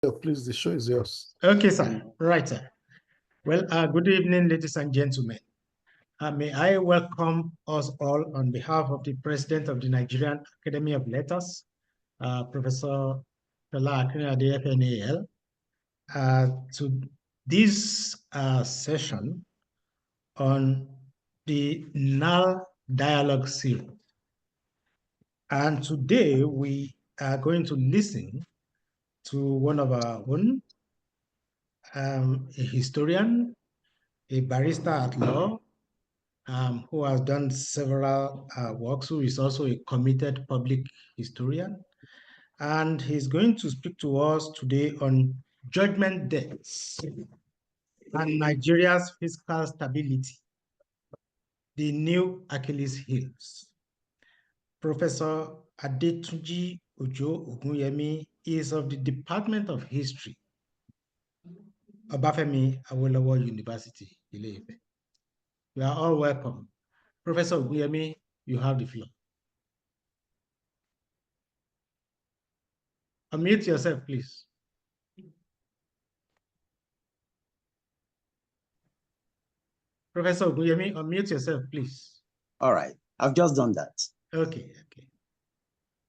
Please, the show is yours. Okay, sir. Right, sir. Well, good evening, ladies and gentlemen. May I welcome us all on behalf of the President of the Nigerian Academy of Letters, Professor Fela Akinade, NAL, to this session on the NAL Dialogue Series. And today we are going to listen to one of our own, a historian, a barrister at law, who has done several works, who is also a committed public historian. And he's going to speak to us today on judgment debts and Nigeria's fiscal stability, the new Achilles heels. Professor Adetunji Ojo Ogunyemi is of the Department of History, Obafemi Awolowo University, Ile-Ife. You are all welcome. Professor Ogunyemi, you have the floor. Unmute yourself, please. Professor Ogunyemi, unmute yourself, please. All right, I've just done that. Okay.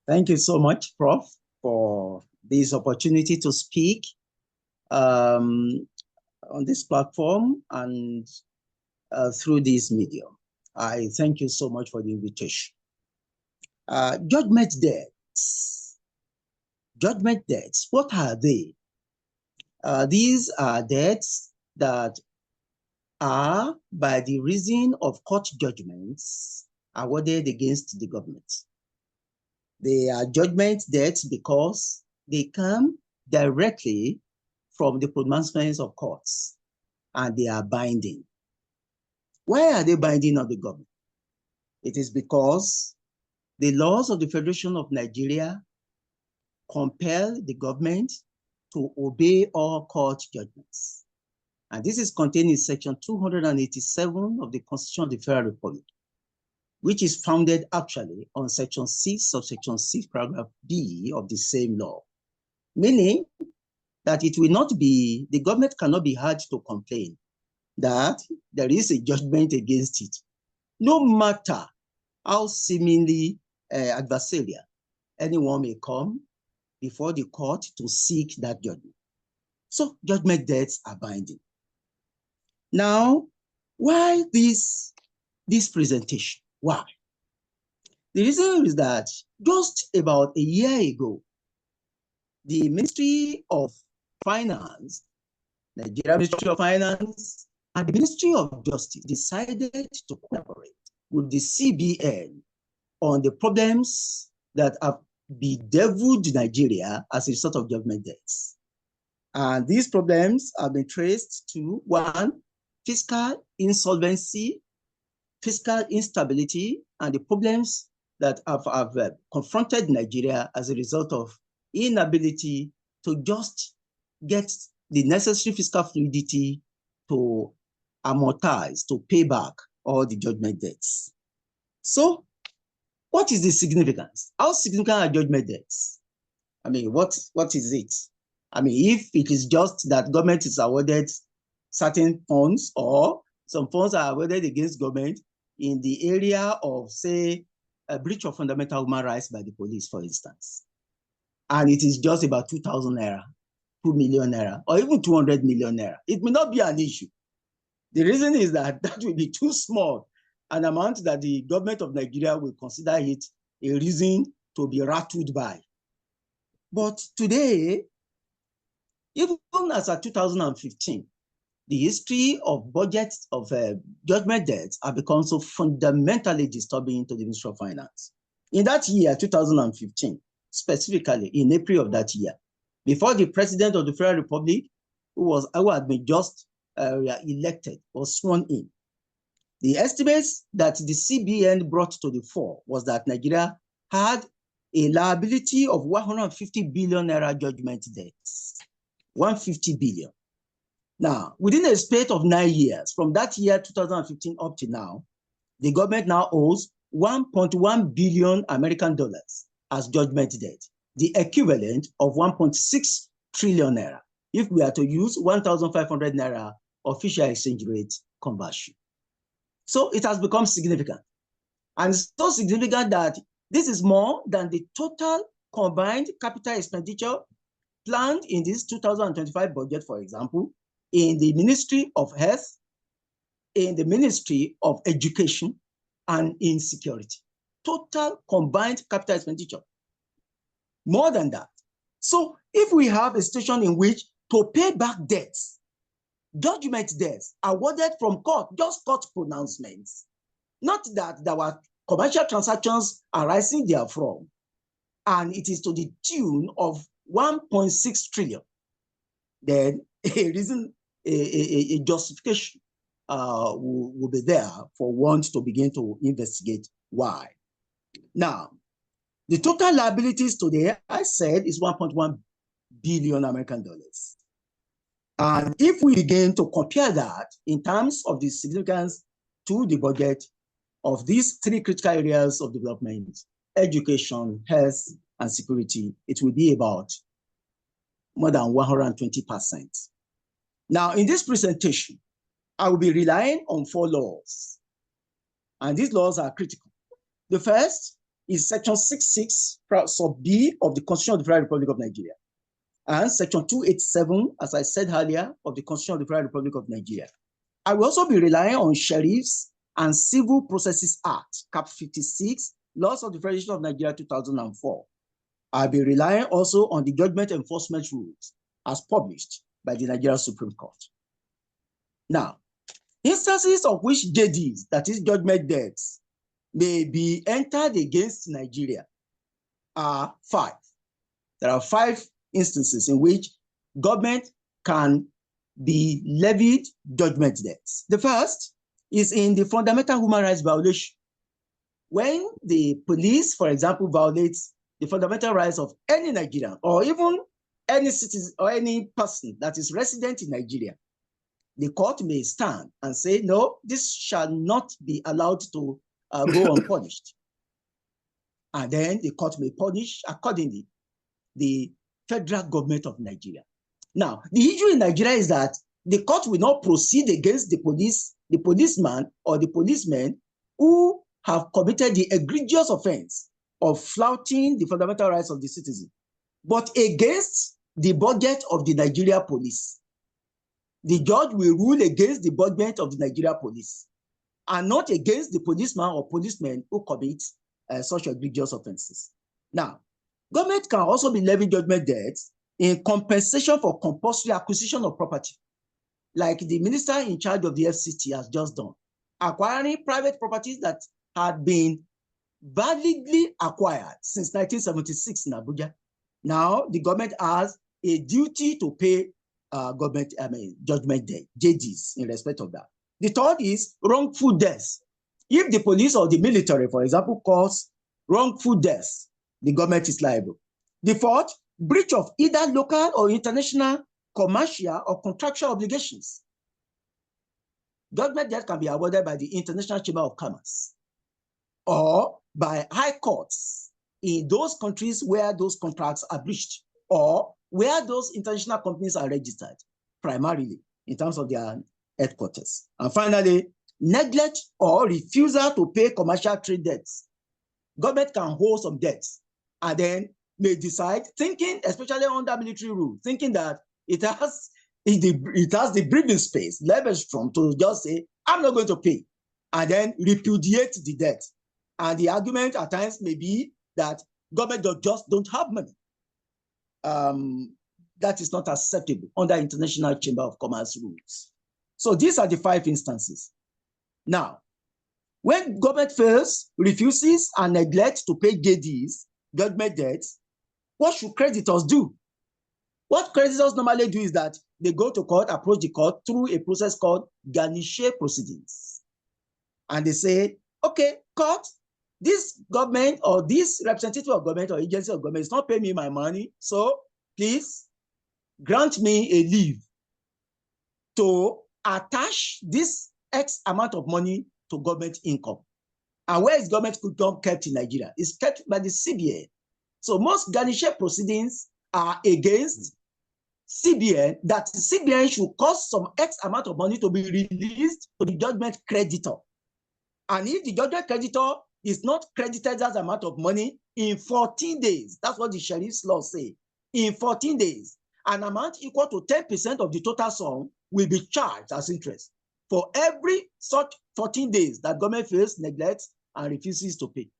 Thank you so much, Prof, for this opportunity to speak on this platform and through this medium. I thank you so much for the invitation. Judgment debts. Judgment debts, what are they? These are debts that are by the reason of court judgments awarded against the government. They are judgment debts because they come directly from the pronouncements of courts and they are binding. Why are they binding on the government? It is because the laws of the Federation of Nigeria compel the government to obey all court judgments. And this is contained in section 287 of the Constitution of the Federal Republic, which is founded actually on section 6, subsection 6, paragraph B of the same law. Meaning that it will not be, the government cannot be held to complain that there is a judgment against it, no matter how seemingly adversarial anyone may come before the court to seek that judgment. So judgment debts are binding. Now, why this presentation? Why? The reason is that just about a year ago, the Ministry of Finance, Nigeria Ministry of Finance, and the Ministry of Justice decided to collaborate with the CBN on the problems that have bedeviled Nigeria as a result of judgment debts. And these problems have been traced to, one, fiscal insolvency, fiscal instability, and the problems that have confronted Nigeria as a result of inability to just get the necessary fiscal fluidity to amortize, to pay back all the judgment debts. So, what is the significance? How significant are judgment debts? I mean, what is it? I mean, if it is just that government is awarded certain funds or some funds are awarded against government in the area of, say, a breach of fundamental human rights by the police, for instance, and it is just about 2,000 naira, 2 million naira, or even 200 million naira, it may not be an issue. The reason is that that will be too small an amount that the government of Nigeria will consider it a reason to be rattled by. But today, even as of 2015, the history of budgets of judgment debts have become so fundamentally disturbing to the Ministry of Finance. In that year, 2015, specifically in April of that year, before the President of the Federal Republic, who had been just elected or sworn in, the estimates that the CBN brought to the fore was that Nigeria had a liability of 150 billion naira judgment debts. 150 billion. Now, within a space of 9 years, from that year 2015 up to now, the government now owes 1.1 billion American dollars as judgment debt, the equivalent of $1.6 trillion naira if we are to use 1,500 naira official exchange rate conversion. So it has become significant. And so significant that this is more than the total combined capital expenditure planned in this 2025 budget, for example, in the Ministry of Health, in the Ministry of Education, and in security. Total combined capital expenditure. More than that. So if we have a situation in which to pay back debts, judgment debts awarded from court, just court pronouncements, not that there were commercial transactions arising therefrom, and it is to the tune of 1.6 trillion, then a reason, a justification will be there for one to begin to investigate why. Now, the total liabilities today, I said, is 1.1 billion American dollars. And if we begin to compare that in terms of the significance to the budget of these three critical areas of development, education, health, and security, it will be about more than 120%. Now, in this presentation, I will be relying on 4 laws, and these laws are critical. The first is Section 66, sub B of the Constitution of the Federal Republic of Nigeria, and Section 287, as I said earlier, of the Constitution of the Federal Republic of Nigeria. I will also be relying on Sheriffs and Civil Processes Act, Cap 56, Laws of the Federation of Nigeria 2004. I'll be relying also on the Judgment Enforcement Rules as published by the Nigeria Supreme Court. Now, instances of which JDs, that is judgment debts, may be entered against Nigeria are 5. There are 5 instances in which government can be levied judgment debts. The first is in the fundamental human rights violation. When the police, for example, violates the fundamental rights of any Nigerian or even any citizen or any person that is resident in Nigeria, the court may stand and say, no, this shall not be allowed to go unpunished. And then the court may punish accordingly the federal government of Nigeria. Now, the issue in Nigeria is that the court will not proceed against the policeman or the policemen who have committed the egregious offense of flouting the fundamental rights of the citizen, but against the budget of the Nigeria police. The judge will rule against the budget of the Nigeria police and not against the policeman or policemen who commit such egregious offenses. Now, government can also be levying judgment debts in compensation for compulsory acquisition of property, like the minister in charge of the FCT has just done, acquiring private properties that had been validly acquired since 1976 in Abuja. Now, the government has a duty to pay judgment debt, JDs, in respect of that. The third is wrongful deaths. If the police or the military, for example, cause wrongful deaths, the government is liable. The fourth, breach of either local or international commercial or contractual obligations. Judgment debt can be awarded by the International Chamber of Commerce or by high courts in those countries where those contracts are breached or where those international companies are registered, primarily in terms of their headquarters. And finally, neglect or refusal to pay commercial trade debts. Government can hold some debts and then may decide, thinking, especially under military rule, thinking that it has the breathing space, leverage from to just say, I'm not going to pay, and then repudiate the debt. And the argument at times may be that government just don't have money. That is not acceptable under International Chamber of Commerce rules. So these are the 5 instances. Now, when government fails, refuses, and neglects to pay JDs, judgment debts, what should creditors do? What creditors normally do is that they go to court, approach the court through a process called garnish proceedings. And they say, okay, court, this government or this representative of government or agency of government is not paying me my money, so please grant me a leave to attach this X amount of money to government income. And where is government income kept in Nigeria? It's kept by the CBN. So most garnish proceedings are against CBN that CBN should cost some X amount of money to be released to the judgment creditor. And if the judgment creditor is not credited that amount of money in 14 days, that's what the sheriff's law say, in 14 days, an amount equal to 10% of the total sum will be charged as interest for every such 14 days that government fails, neglects, and refuses to pay.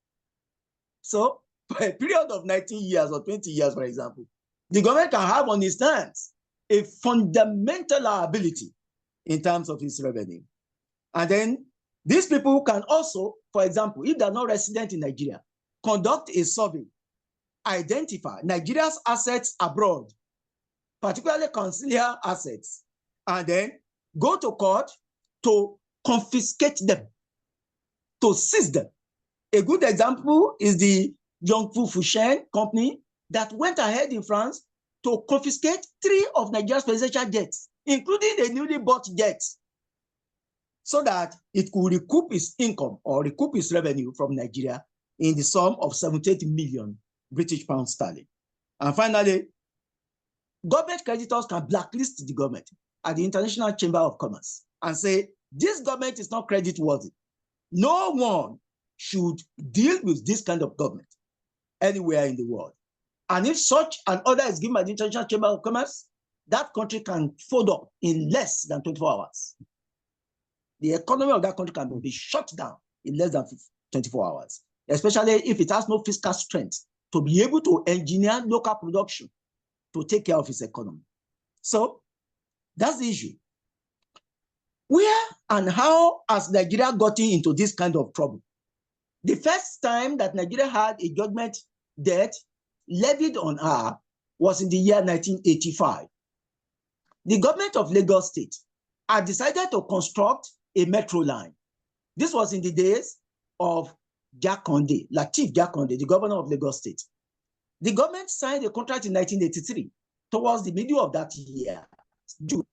So for a period of 19 years or 20 years, for example, the government can have on its hands a fundamental liability in terms of its revenue. And then these people can also, for example, if they're not resident in Nigeria, conduct a survey, identify Nigeria's assets abroad, particularly consular assets, and then go to court to confiscate them, to seize them. A good example is the Yongfu Fushen company that went ahead in France to confiscate 3 of Nigeria's presidential jets, including a newly bought jet, so that it could recoup its income or recoup its revenue from Nigeria in the sum of 78 million British pounds sterling. And finally, government creditors can blacklist the government at the International Chamber of Commerce and say, this government is not credit worthy. No one should deal with this kind of government anywhere in the world. And if such an order is given by the International Chamber of Commerce, that country can fold up in less than 24 hours. The economy of that country can be shut down in less than 24 hours, especially if it has no fiscal strength to be able to engineer local production to take care of its economy. So that's the issue. Where and how has Nigeria gotten into this kind of trouble? The first time that Nigeria had a judgment debt levied on her was in the year 1985. The government of Lagos State had decided to construct a metro line. This was in the days of Jakonde, Lateef Jakonde, the governor of Lagos State. The government signed a contract in 1983 towards the middle of that year, June.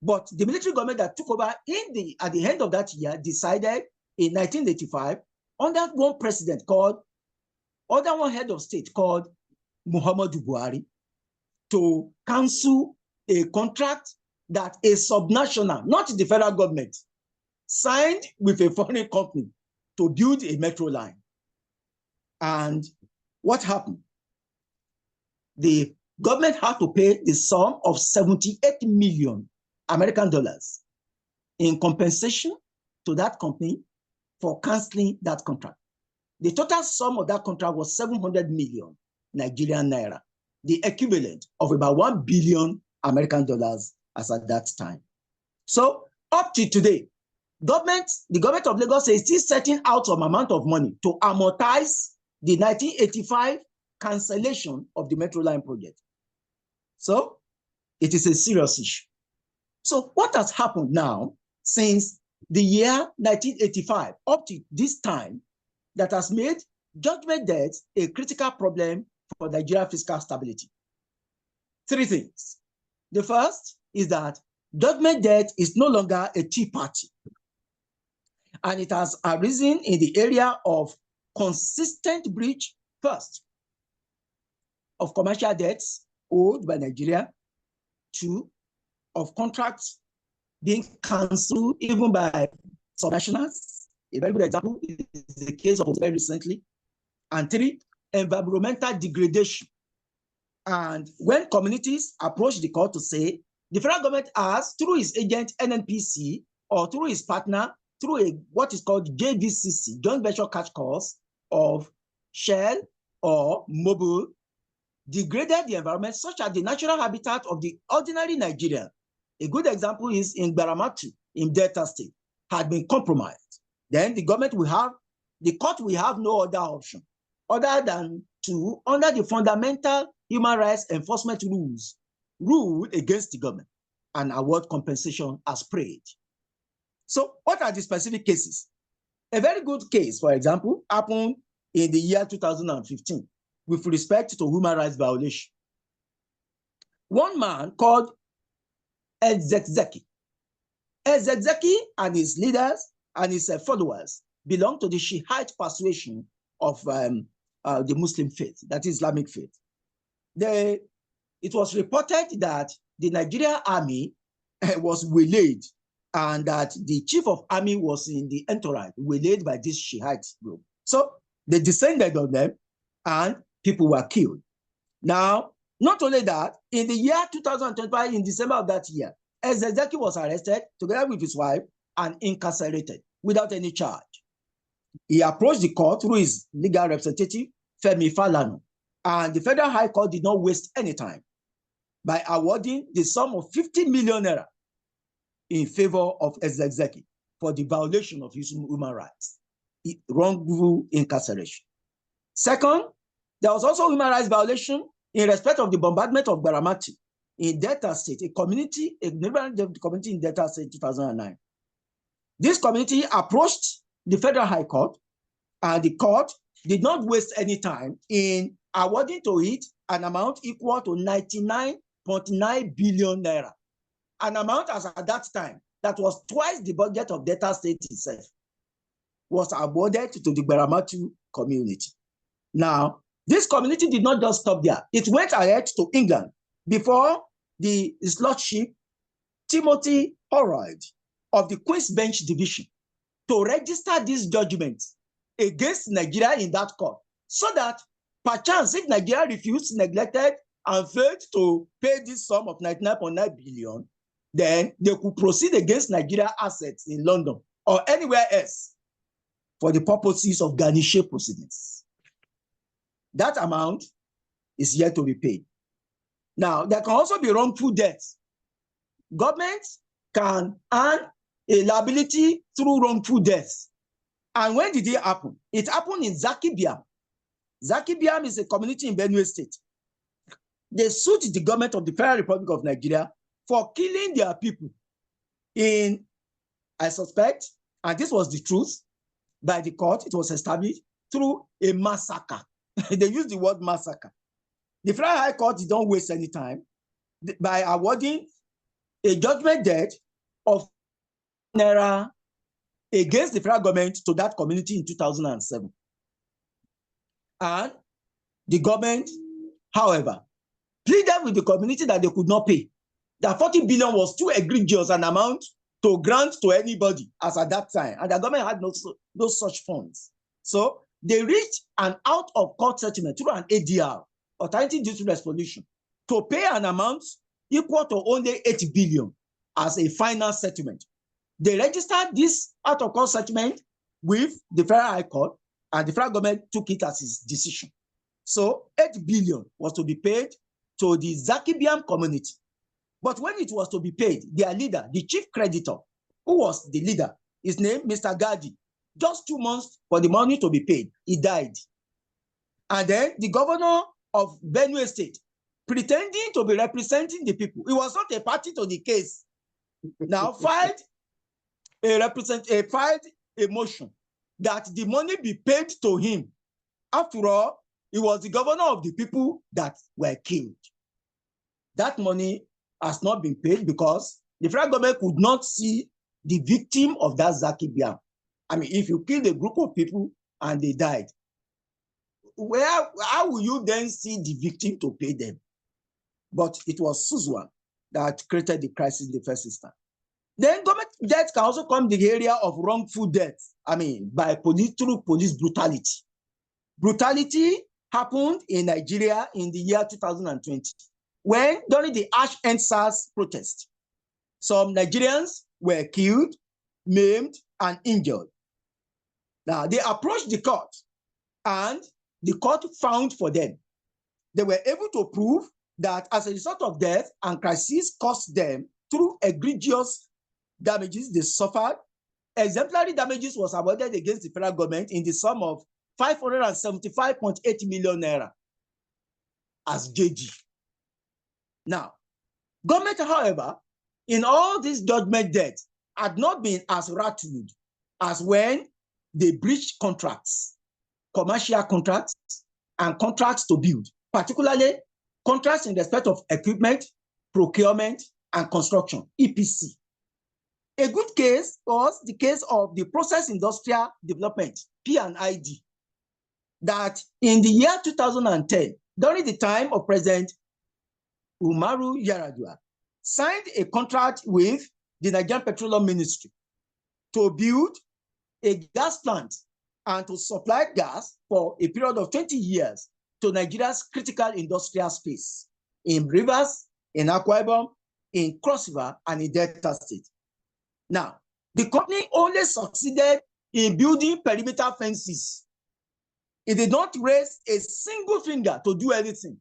But the military government that took over at the end of that year decided in 1985 under one head of state called Muhammadu Buhari to cancel a contract that a subnational, not the federal government, signed with a foreign company to build a metro line. And what happened? The government had to pay the sum of 78 million American dollars in compensation to that company for canceling that contract. The total sum of that contract was 700 million Nigerian naira, the equivalent of about 1 billion American dollars as at that time. So up to today, the government of Lagos is still setting out some amount of money to amortize the 1985 cancellation of the metro line project. So it is a serious issue. So what has happened now since the year 1985 up to this time that has made judgment debts a critical problem for Nigerian fiscal stability? 3 things. The first is that judgment debt is no longer a tea party, and it has arisen in the area of consistent breach, first, of commercial debts owed by Nigeria, 2, of contracts being cancelled even by subnationals. A very good example is the case of very recently. And 3, environmental degradation. And when communities approach the court to say, the federal government has, through its agent NNPC, or through its partner, through what is called JVCC, joint venture catch calls of Shell or Mobil, degraded the environment such as the natural habitat of the ordinary Nigerian. A good example is in Baramatu, in Delta State, had been compromised. Then the court will have no other option other than to, under the fundamental human rights enforcement rules, rule against the government and award compensation as prayed. So what are the specific cases? A very good case, for example, happened in the year 2015 with respect to human rights violation. One man called Ezekzeki and his leaders and his followers belong to the Shiite persuasion of the Muslim faith, that is Islamic faith. It was reported that the Nigerian army was waylaid, and that the chief of army was in the entourage, waylaid by this Shiite group. So they descended on them, and people were killed. Now, not only that, in the year 2025, in December of that year, Ezezeki was arrested together with his wife and incarcerated without any charge. He approached the court through his legal representative, Femi Falana, and the Federal High Court did not waste any time by awarding the sum of 50 million naira in favor of Ezezeki for the violation of his human rights, wrongful incarceration. Second, there was also human rights violation in respect of the bombardment of Baramati in Delta State, a neighboring community in Delta State, 2009. This community approached the Federal High Court, and the court did not waste any time in awarding to it an amount equal to 99.9 billion naira, an amount as at that time that was twice the budget of Delta State itself, was awarded to the Baramatu community. Now, this community did not just stop there. It went ahead to England before the slot ship Timothy Horroyd of the Queen's Bench Division to register this judgment against Nigeria in that court, so that perchance if Nigeria refused, neglected, and failed to pay this sum of 99.9 billion, then they could proceed against Nigeria assets in London or anywhere else for the purposes of garnish proceedings. That amount is yet to be paid. Now, there can also be wrongful deaths. Government can earn a liability through wrongful deaths. And when did it happen? It happened in Zaki Biam. Zaki Biam is a community in Benue State. They sued the government of the Federal Republic of Nigeria for killing their people in, I suspect, and this was the truth, by the court, it was established through a massacre. They used the word massacre. The Federal High Court did not waste any time by awarding a judgment debt of naira against the federal government to that community in 2007. And the government, however, pleaded with the community that they could not pay. That 40 billion was too egregious an amount to grant to anybody as at that time. And the government had no such funds. So they reached an out-of-court settlement through an ADR, Alternative Dispute Resolution, to pay an amount equal to only 8 billion as a final settlement. They registered this out-of-court settlement with the Federal High Court, and the federal government took it as its decision. So 8 billion was to be paid to the Zaki Biam community. But when it was to be paid, their leader, the chief creditor, who was the leader, his name, Mr. Gadi, just 2 months for the money to be paid, he died. And then the governor of Benue State, pretending to be representing the people, he was not a party to the case, now filed a motion that the money be paid to him. After all, he was the governor of the people that were killed. That money has not been paid because the federal government could not see the victim of that Zaki Biam. I mean, if you kill a group of people and they died, how will you then see the victim to pay them? But it was Suzwan that created the crisis in the first instance. Then government death can also come in the area of wrongful death. I mean, by through police brutality. Brutality happened in Nigeria in the year 2020, when during the Ash End SARS protest, some Nigerians were killed, maimed, and injured. Now, they approached the court, and the court found for them. They were able to prove that as a result of death and crisis caused them through egregious damages they suffered, exemplary damages was awarded against the federal government in the sum of 575.8 million naira as JG. Now, government, however, in all these judgment debts, had not been as rattled as when they breached contracts, commercial contracts, and contracts to build, particularly contracts in respect of equipment, procurement, and construction, EPC. A good case was the case of the Process Industrial Development, P&ID, that in the year 2010, during the time of President Umaru Yar'Adua, signed a contract with the Nigerian Petroleum Ministry to build a gas plant and to supply gas for a period of 20 years to Nigeria's critical industrial space in Rivers, in Akwa Ibom, in Cross River, and in Delta State. Now, the company only succeeded in building perimeter fences. It did not raise a single finger to do anything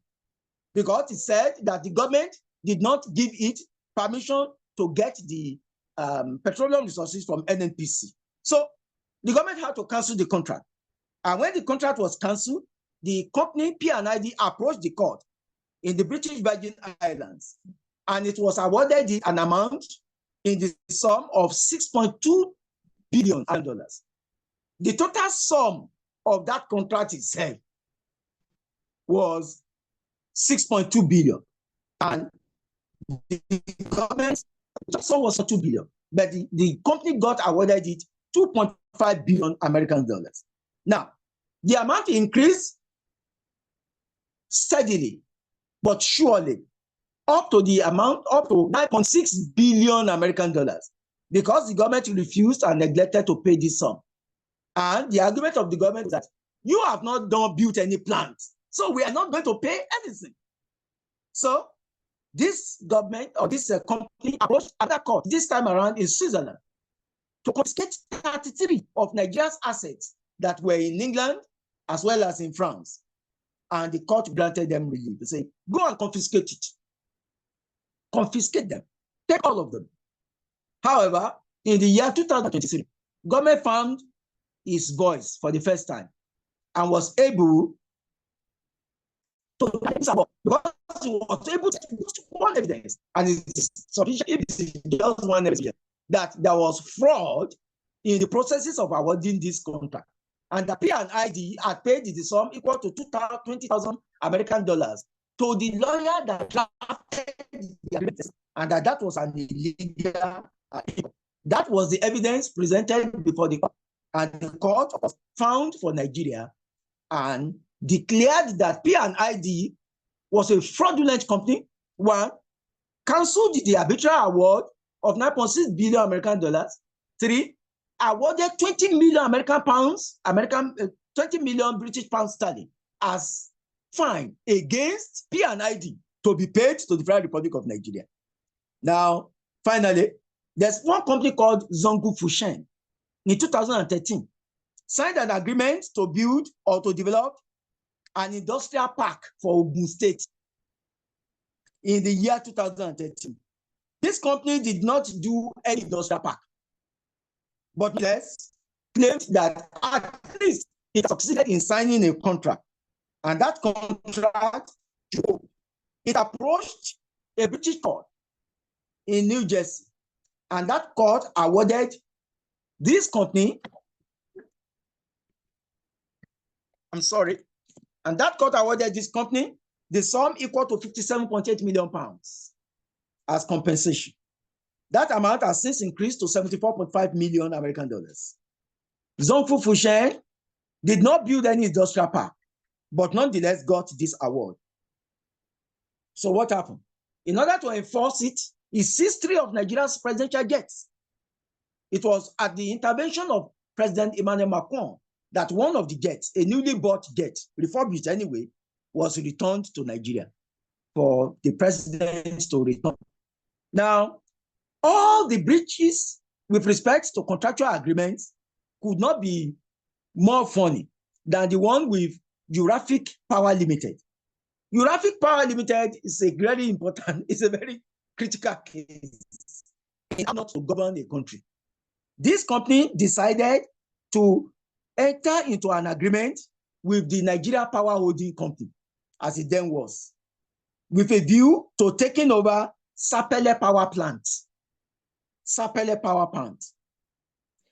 because it said that the government did not give it permission to get the petroleum resources from NNPC. So the government had to cancel the contract. And when the contract was canceled, the company P&ID approached the court in the British Virgin Islands, and it was awarded an amount in the sum of $6.2 billion. The total sum of that contract itself was 6.2 billion. And the government sum was 2 billion, but the company got awarded it 2.5 billion American dollars. Now, the amount increased steadily, but surely, up to the amount, up to 9.6 billion American dollars, because the government refused and neglected to pay this sum. And the argument of the government is that you have not built any plant, so we are not going to pay anything. So this government or this company approached another court, this time around in Switzerland, to confiscate 33 of Nigeria's assets that were in England as well as in France. And the court granted them relief. They say, go and confiscate it. Confiscate them. Take all of them. However, in the year 2023, government found his voice for the first time and was able to because he was able to put one evidence, and it's sufficient if it's just one evidence, that there was fraud in the processes of awarding this contract. And the P&ID had paid the sum equal to 20,000 American dollars to the lawyer that drafted the agreement, and that was an illegal. That was the evidence presented before the court, and the court was found for Nigeria and declared that P&ID was a fraudulent company. One, cancelled the arbitral award of 9.6 billion American dollars. Three, awarded 20 million American pounds, 20 million British pounds sterling as fine against P&ID to be paid to the Federal Republic of Nigeria. Now, finally, there's one company called Zongu Fushen in 2013, signed an agreement to build or to develop an industrial park for Ogun State in the year 2013. This company did not do any industrial park, but yes, claimed that at least it succeeded in signing a contract. And that contract, it approached a British court in New Jersey, and that court awarded this company, and that court awarded this company the sum equal to 57.8 million pounds as compensation. That amount has since increased to 74.5 million American dollars. Zongu Fushen did not build any industrial park, but nonetheless got this award. So what happened? In order to enforce it, it seized 3 of Nigeria's presidential jets. It was at the intervention of President Emmanuel Macron that one of the jets, a newly bought jet, refurbished anyway, was returned to Nigeria for the president to return. Now, all the breaches with respect to contractual agreements could not be more funny than the one with Eurafic Power Limited. Eurafic Power Limited is a very important, it's a very critical case in order to govern a country. This company decided to enter into an agreement with the Nigeria Power Holding Company, as it then was, with a view to taking over Sapele Power Plant. Sapele Power Plant.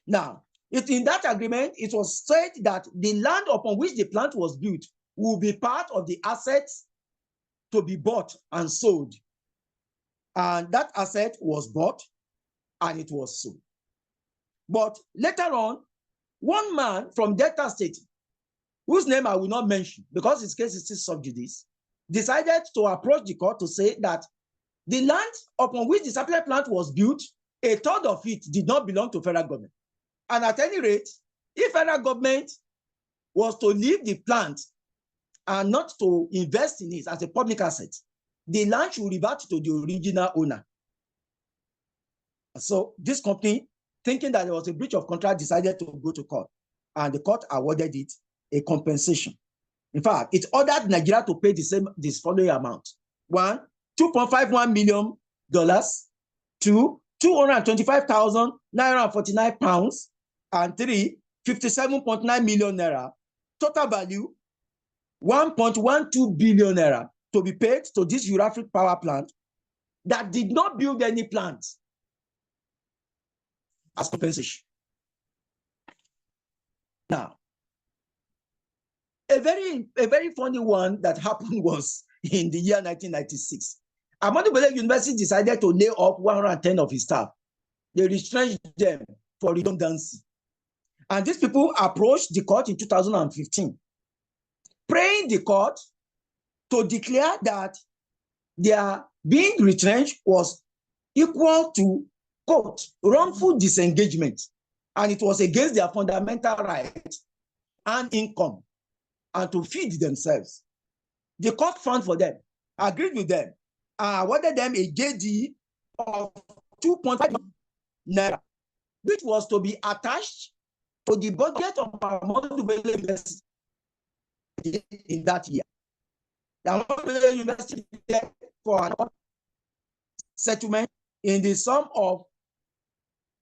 Now, in that agreement, it was said that the land upon which the plant was built will be part of the assets to be bought and sold. And that asset was bought and it was sold. But later on, one man from Delta State, whose name I will not mention because his case is still sub judice, decided to approach the court to say that The land upon which the satellite plant was built, a third of it did not belong to federal government. And at any rate, if federal government was to leave the plant and not to invest in it as a public asset, the land should revert to the original owner. So this company, thinking that there was a breach of contract, decided to go to court, and the court awarded it a compensation. In fact, it ordered Nigeria to pay this following amount: one, $2.51 million; two, 225,949 pounds; and three, 57.9 million naira. Total value, 1.12 billion naira, to be paid to this Ile-Ife power plant that did not build any plant as compensation. Now, a very funny one that happened was in the year 1996. Ahmadu University decided to lay off 110 of his staff. They retrenched them for redundancy. And these people approached the court in 2015, praying the court to declare that their being retrenched was equal to, quote, wrongful disengagement, and it was against their fundamental rights and income, and to feed themselves. The court found for them, agreed with them, and awarded them a JD of 2.5 naira, which was to be attached to the budget of Ahmadu Bello University in that year. The Ahmadu Bello University for an settlement in the sum of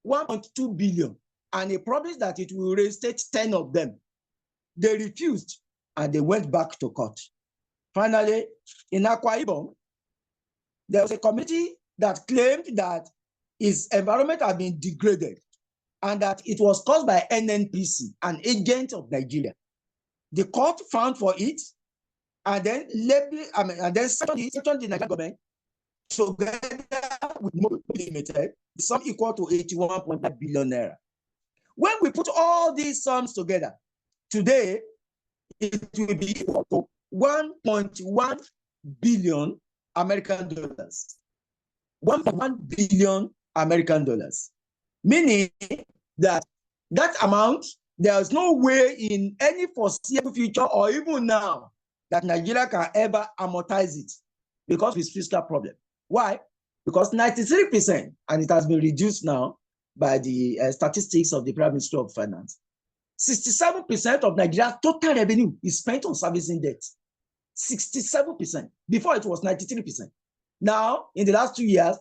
1.2 billion, and a promise that it will reinstate 10 of them. They refused, and they went back to court. Finally, in Akwa Ibom, there was a committee that claimed that its environment had been degraded and that it was caused by NNPC, an agent of Nigeria. The court found for it, and then sanctioned the Nigerian government together with Mobil Limited, sum equal to 81.5 billion naira. When we put all these sums together, today it will be equal to 1.1 billion American dollars. 1.1 billion American dollars. Meaning that amount, there's no way in any foreseeable future or even now that Nigeria can ever amortize it because of its fiscal problem. Why? Because 93%, and it has been reduced now by the statistics of the Prime Minister of Finance, 67% of Nigeria's total revenue is spent on servicing debt. 67%. Before it was 93%. Now, in the last 2 years,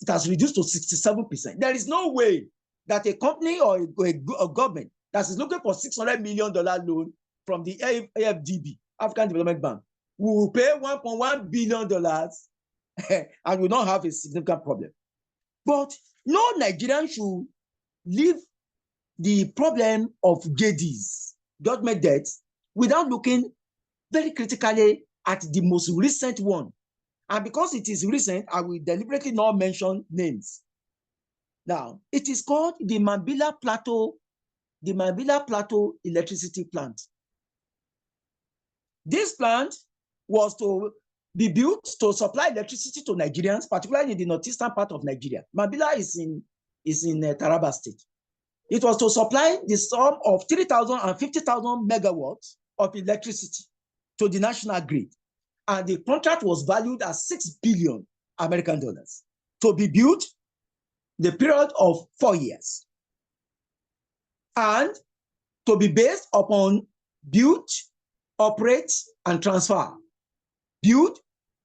it has reduced to 67%. There is no way that a company or a government that is looking for $600 million loan from the AFDB, African Development Bank, will pay $1.1 billion and will not have a significant problem. But no Nigerian should leave the problem of JDs, government debts, without looking very critically at the most recent one. And because it is recent, I will deliberately not mention names. Now, it is called the Mambila Plateau electricity plant. This plant was to be built to supply electricity to Nigerians, particularly in the northeastern part of Nigeria. Mambila is in Taraba State. It was to supply the sum of 3,000 and 50,000 megawatts of electricity to the national grid. And the contract was valued at 6 billion American dollars to be built the period of 4 years. And to be based upon build, operate, and transfer. Build,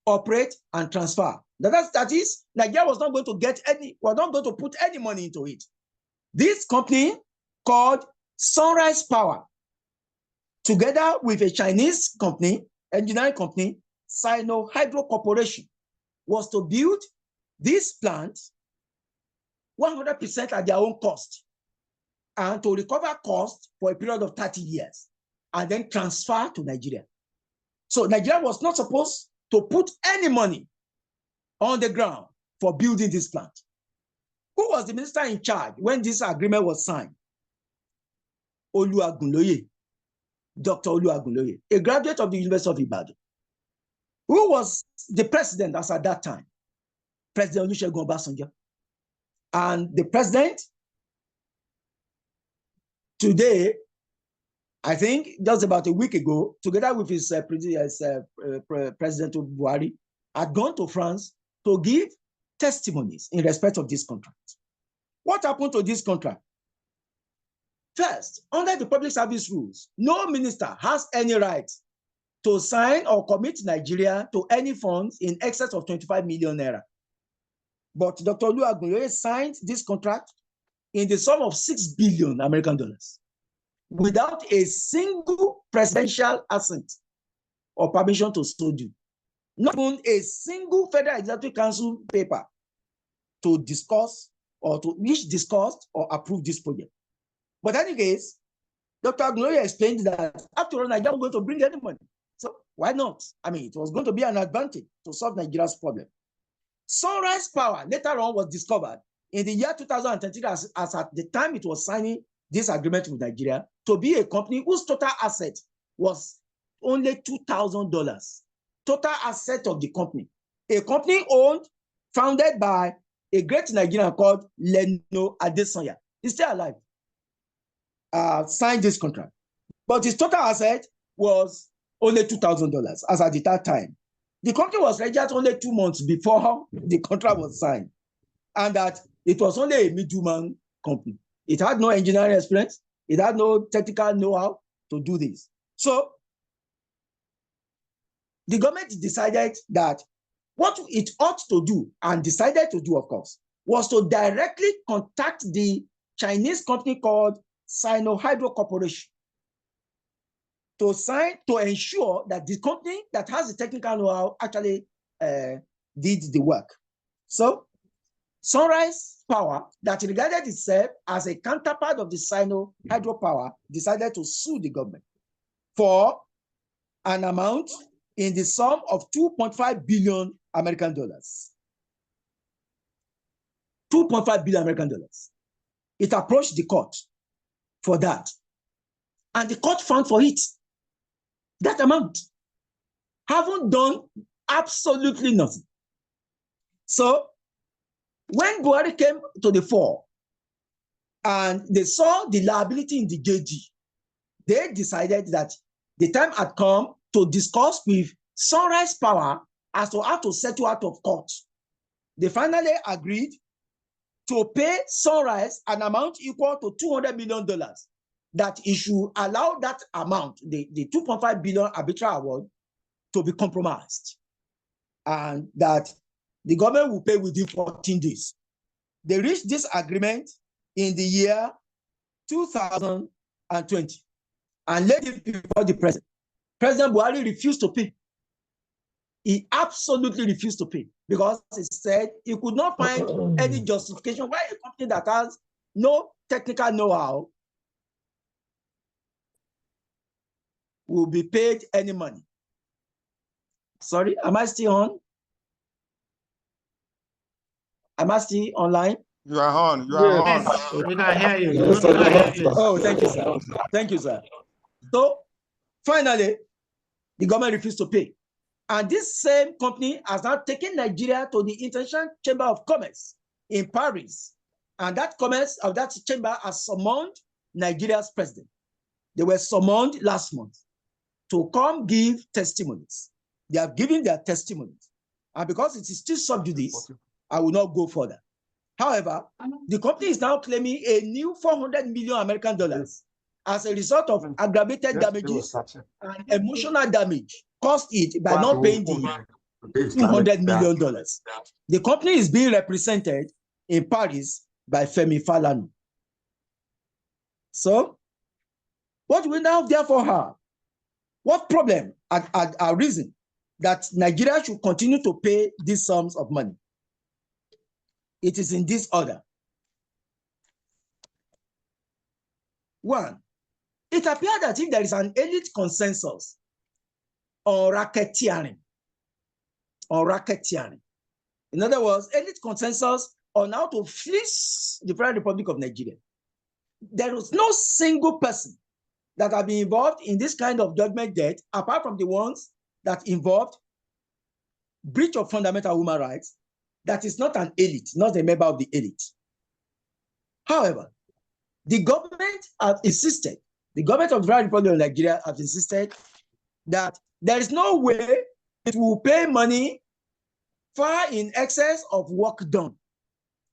operate, and transfer. That is, Nigeria was not going to put any money into it. This company called Sunrise Power, together with a Chinese company, engineering company, Sino Hydro Corporation, was to build this plant 100% at their own cost and to recover cost for a period of 30 years and then transfer to Nigeria. So Nigeria was not supposed to put any money on the ground for building this plant. Who was the minister in charge when this agreement was signed? Oluwagunloye, Dr. Oluwagunloye, a graduate of the University of Ibadan. Who was the president as at that time? President Olusegun Obasanjo. And the president today, I think just about a week ago, together with his President Buhari, had gone to France to give testimonies in respect of this contract. What happened to this contract? First, under the public service rules, no minister has any right to sign or commit Nigeria to any funds in excess of 25 million naira. But Dr. Olu Ogunyemi signed this contract in the sum of 6 billion American dollars without a single presidential assent or permission to so do. Not even a single Federal Executive Council paper to discuss or to which discussed or approved this project. But in any case, Dr. Ogunyemi explained that after all, Nigeria was going to bring any money. So why not? I mean, it was going to be an advantage to solve Nigeria's problem. Sunrise Power later on was discovered in the year 2023 as at the time it was signing this agreement with Nigeria to be a company whose total asset was only $2,000. Total asset of the company. A company owned, founded by a great Nigerian called Leno Adesanya. He's still alive. Signed this contract. But his total asset was only $2,000 as at that time. The company was registered only 2 months before the contract was signed, and that it was only a middleman company. It had no engineering experience. It had no technical know-how to do this. So the government decided that what it ought to do, and decided to do, of course, was to directly contact the Chinese company called Sino-Hydro Corporation to ensure that the company that has the technical know-how actually did the work. So Sunrise Power, that regarded itself as a counterpart of the Sino-Hydro Power, decided to sue the government for an amount in the sum of 2.5 billion American dollars. 2.5 billion American dollars. It approached the court for that. And the court found for it that amount, haven't done absolutely nothing. So when Buhari came to the fore and they saw the liability in the JD, they decided that the time had come to discuss with Sunrise Power as to how to settle out of court. They finally agreed to pay Sunrise an amount equal to $200 million, that it should allow that amount, the 2.5 billion arbitral award, to be compromised, and that the government will pay within 14 days. They reached this agreement in the year 2020 and laid it before the president. President Buhari refused to pay. He absolutely refused to pay because he said he could not find any justification why a company that has no technical know-how will be paid any money. Sorry, am I still on? Am I still online? You are on. You are on. Yes, we can hear you. Go ahead, please. Oh, thank you, sir. Thank you, sir. So finally, the government refused to pay. And this same company has now taken Nigeria to the International Chamber of Commerce in Paris. And that chamber has summoned Nigeria's president. They were summoned last month to come give testimonies. They have given their testimonies. And because it is still sub judice, I will not go further. However, the company is now claiming a new 400 million American dollars as a result of aggravated damages and emotional damage caused it by not paying the $200 million. The company is being represented in Paris by Femi Falana. So, what do we now therefore have? What problem had arisen that Nigeria should continue to pay these sums of money? It is in this order. One, it appears that if there is an elite consensus on racketeering, in other words, elite consensus on how to fleece the Federal Republic of Nigeria, there is no single person that have been involved in this kind of judgment debt, apart from the ones that involved breach of fundamental human rights, that is not an elite, not a member of the elite. However, the government has insisted, the government of the Federal Republic of Nigeria has insisted that there is no way it will pay money far in excess of work done.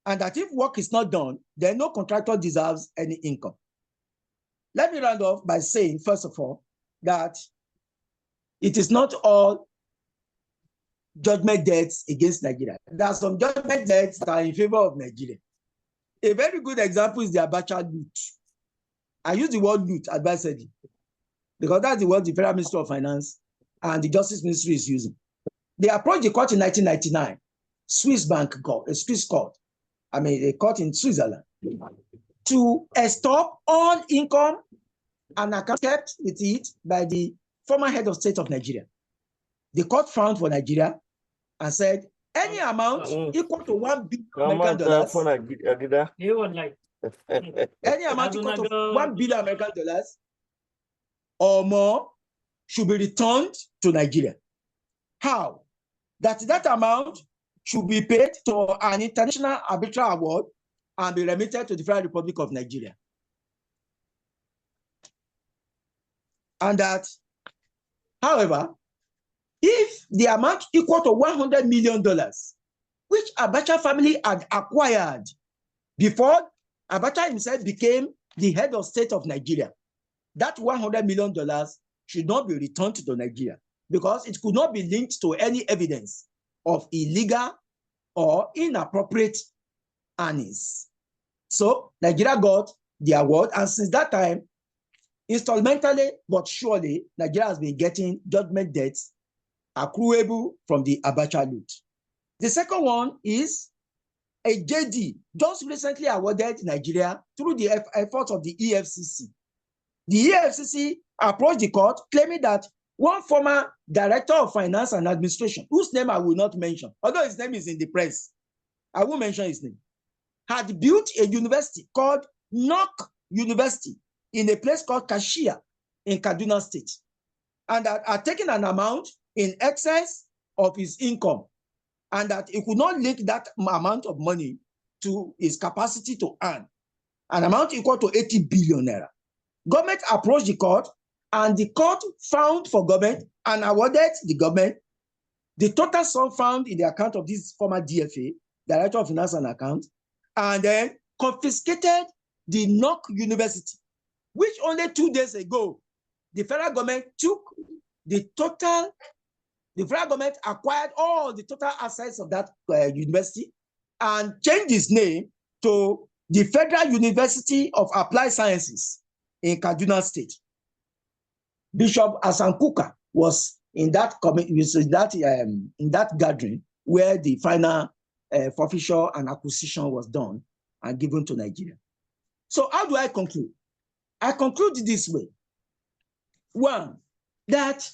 And that if work is not done, then no contractor deserves any income. Let me round off by saying, first of all, that it is not all judgment debts against Nigeria. There are some judgment debts that are in favor of Nigeria. A very good example is the Abacha loot. I use the word loot advisedly because that's the word the Federal Ministry of Finance and the Justice Ministry is using. They approached the court in 1999, Swiss bank court, a Swiss court, a court in Switzerland, to stop all income and account kept with it by the former head of state of Nigeria. The court found for Nigeria and said any amount equal to $1 billion American, any amount equal to $1 billion American or more should be returned to Nigeria. How? That amount should be paid to an international arbitral award and be remitted to the Federal Republic of Nigeria. And that, however, if the amount equal to $100 million, which Abacha family had acquired before Abacha himself became the head of state of Nigeria, that $100 million should not be returned to Nigeria because it could not be linked to any evidence of illegal or inappropriate earnings. So Nigeria got the award, and since that time, installmentally but surely, Nigeria has been getting judgment debts accruable from the Abacha loot. The second one is a JD just recently awarded Nigeria through the efforts of the EFCC. The EFCC approached the court claiming that one former director of finance and administration, whose name I will not mention, although his name is in the press, I won't mention his name, had built a university called NAL University in a place called Kashia in Kaduna State, and that had taken an amount in excess of his income, and that he could not link that amount of money to his capacity to earn, an amount equal to 80 billion naira. Government approached the court, and the court found for government and awarded the government the total sum found in the account of this former DFA, Director of Finance and Accounts, and then confiscated the NAL University, which only 2 days ago, the federal government took the federal government acquired all the total assets of that university and changed its name to the Federal University of Applied Sciences in Kaduna State. Bishop Hassan Kuka was in that gathering where the final forfeiture and acquisition was done and given to Nigeria. So how do I conclude? I conclude this way. One, that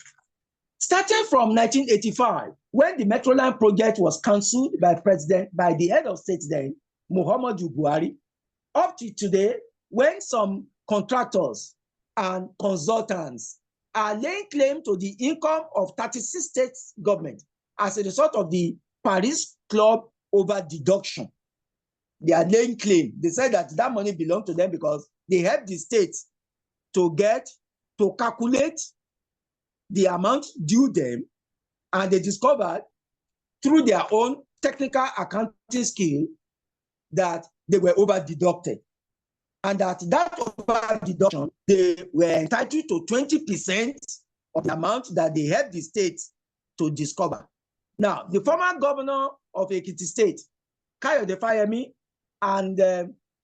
starting from 1985, when the Metroline project was cancelled by the head of state then, Muhammadu Buhari, up to today, when some contractors and consultants are laying claim to the income of 36 states government as a result of the Paris Club over deduction. They are laying claim. They said that money belonged to them because they helped the states to calculate the amount due them, and they discovered through their own technical accounting skill that they were over deducted. And that over deduction, they were entitled to 20% of the amount that they helped the state to discover. Now, the former governor of Ekiti State, Kayode Fayemi, and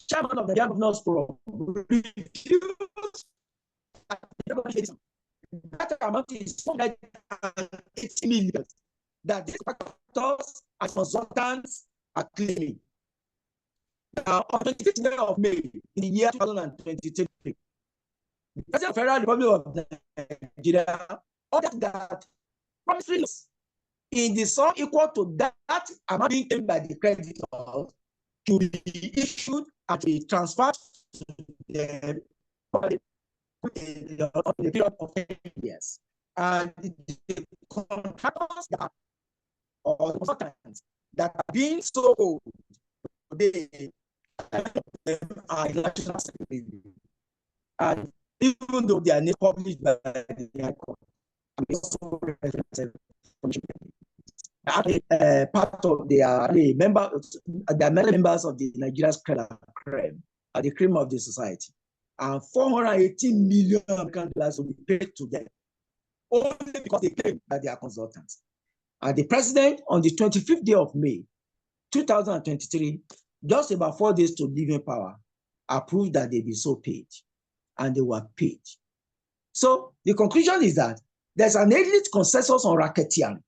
chairman of the Governors Forum refused that amount is 480 million that the contractors and consultants are claiming. Now, on 25th of May in the year 2023, the President of the Federal Republic of Nigeria ordered that promissory notes in the sum equal to that amount being claimed by the creditors to be issued and be transferred to them in the period of 10 years. And the contractors or consultants that are being sold today are national security. And even though they are not published by the High Court, I'm also referenced part of they are members of the Nigeria's creme, the cream of the society, and 418 million American dollars will be paid to them only because they claim that they are consultants. And the president, on the 25th day of May 2023, just about 4 days to leave in power, approved that they be so paid, and they were paid. So the conclusion is that there's an elite consensus on racketeering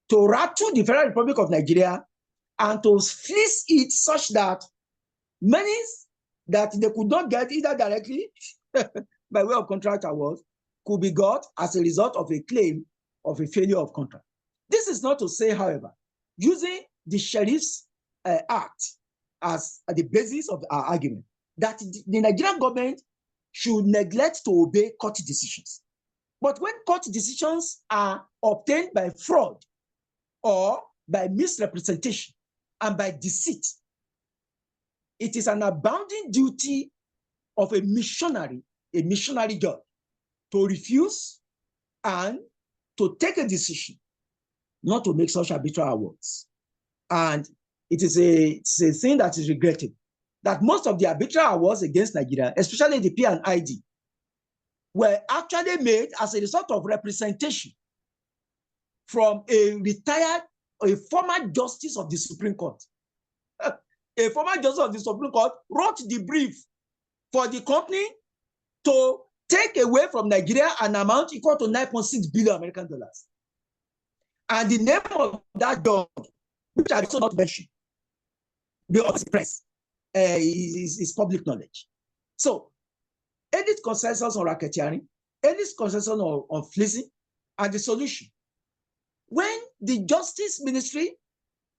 to rattle the Federal Republic of Nigeria and to fleece it such that many that they could not get either directly by way of contract awards could be got as a result of a claim of a failure of contract. This is not to say, however, using the Sheriff's Act as the basis of our argument, that the Nigerian government should neglect to obey court decisions. But when court decisions are obtained by fraud or by misrepresentation and by deceit, it is an abounding duty of a missionary judge to refuse and to take a decision not to make such arbitrary awards. And it is a thing that is regrettable that most of the arbitrary awards against Nigeria, especially the P&ID, were actually made as a result of representation from a former justice of the Supreme Court. A former justice of the Supreme Court wrote the brief for the company to take away from Nigeria an amount equal to 9.6 billion American dollars. And the name of that judge, which I also not mention, because the press is public knowledge. So, any consensus on racketeering, any consensus on fleecing, and the solution. When the Justice Ministry,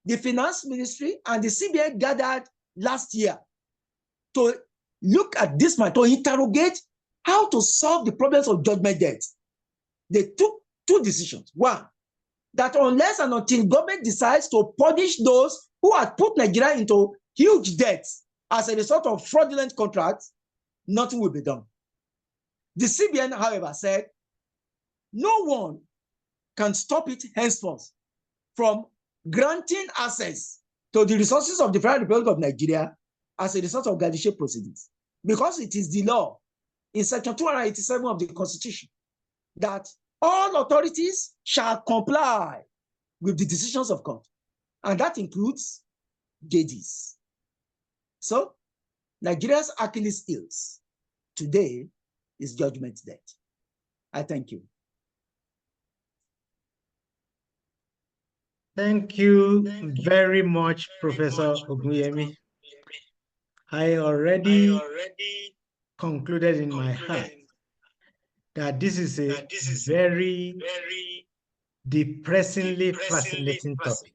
the Finance Ministry, and the CBN gathered last year to look at this matter, to interrogate how to solve the problems of judgment debt, they took two decisions. One, that unless and until government decides to punish those who have put Nigeria into huge debts as a result of fraudulent contracts, nothing will be done. The CBN, however, said no one can stop it henceforth from granting access to the resources of the Federal Republic of Nigeria as a result of garniship proceedings, because it is the law in section 287 of the Constitution that all authorities shall comply with the decisions of court, and that includes JDs. So, Nigeria's Achilles heels today is judgment debt. I thank you. Thank you very much, Professor Ogunyemi. I already concluded in my heart that this is a very depressingly fascinating topic.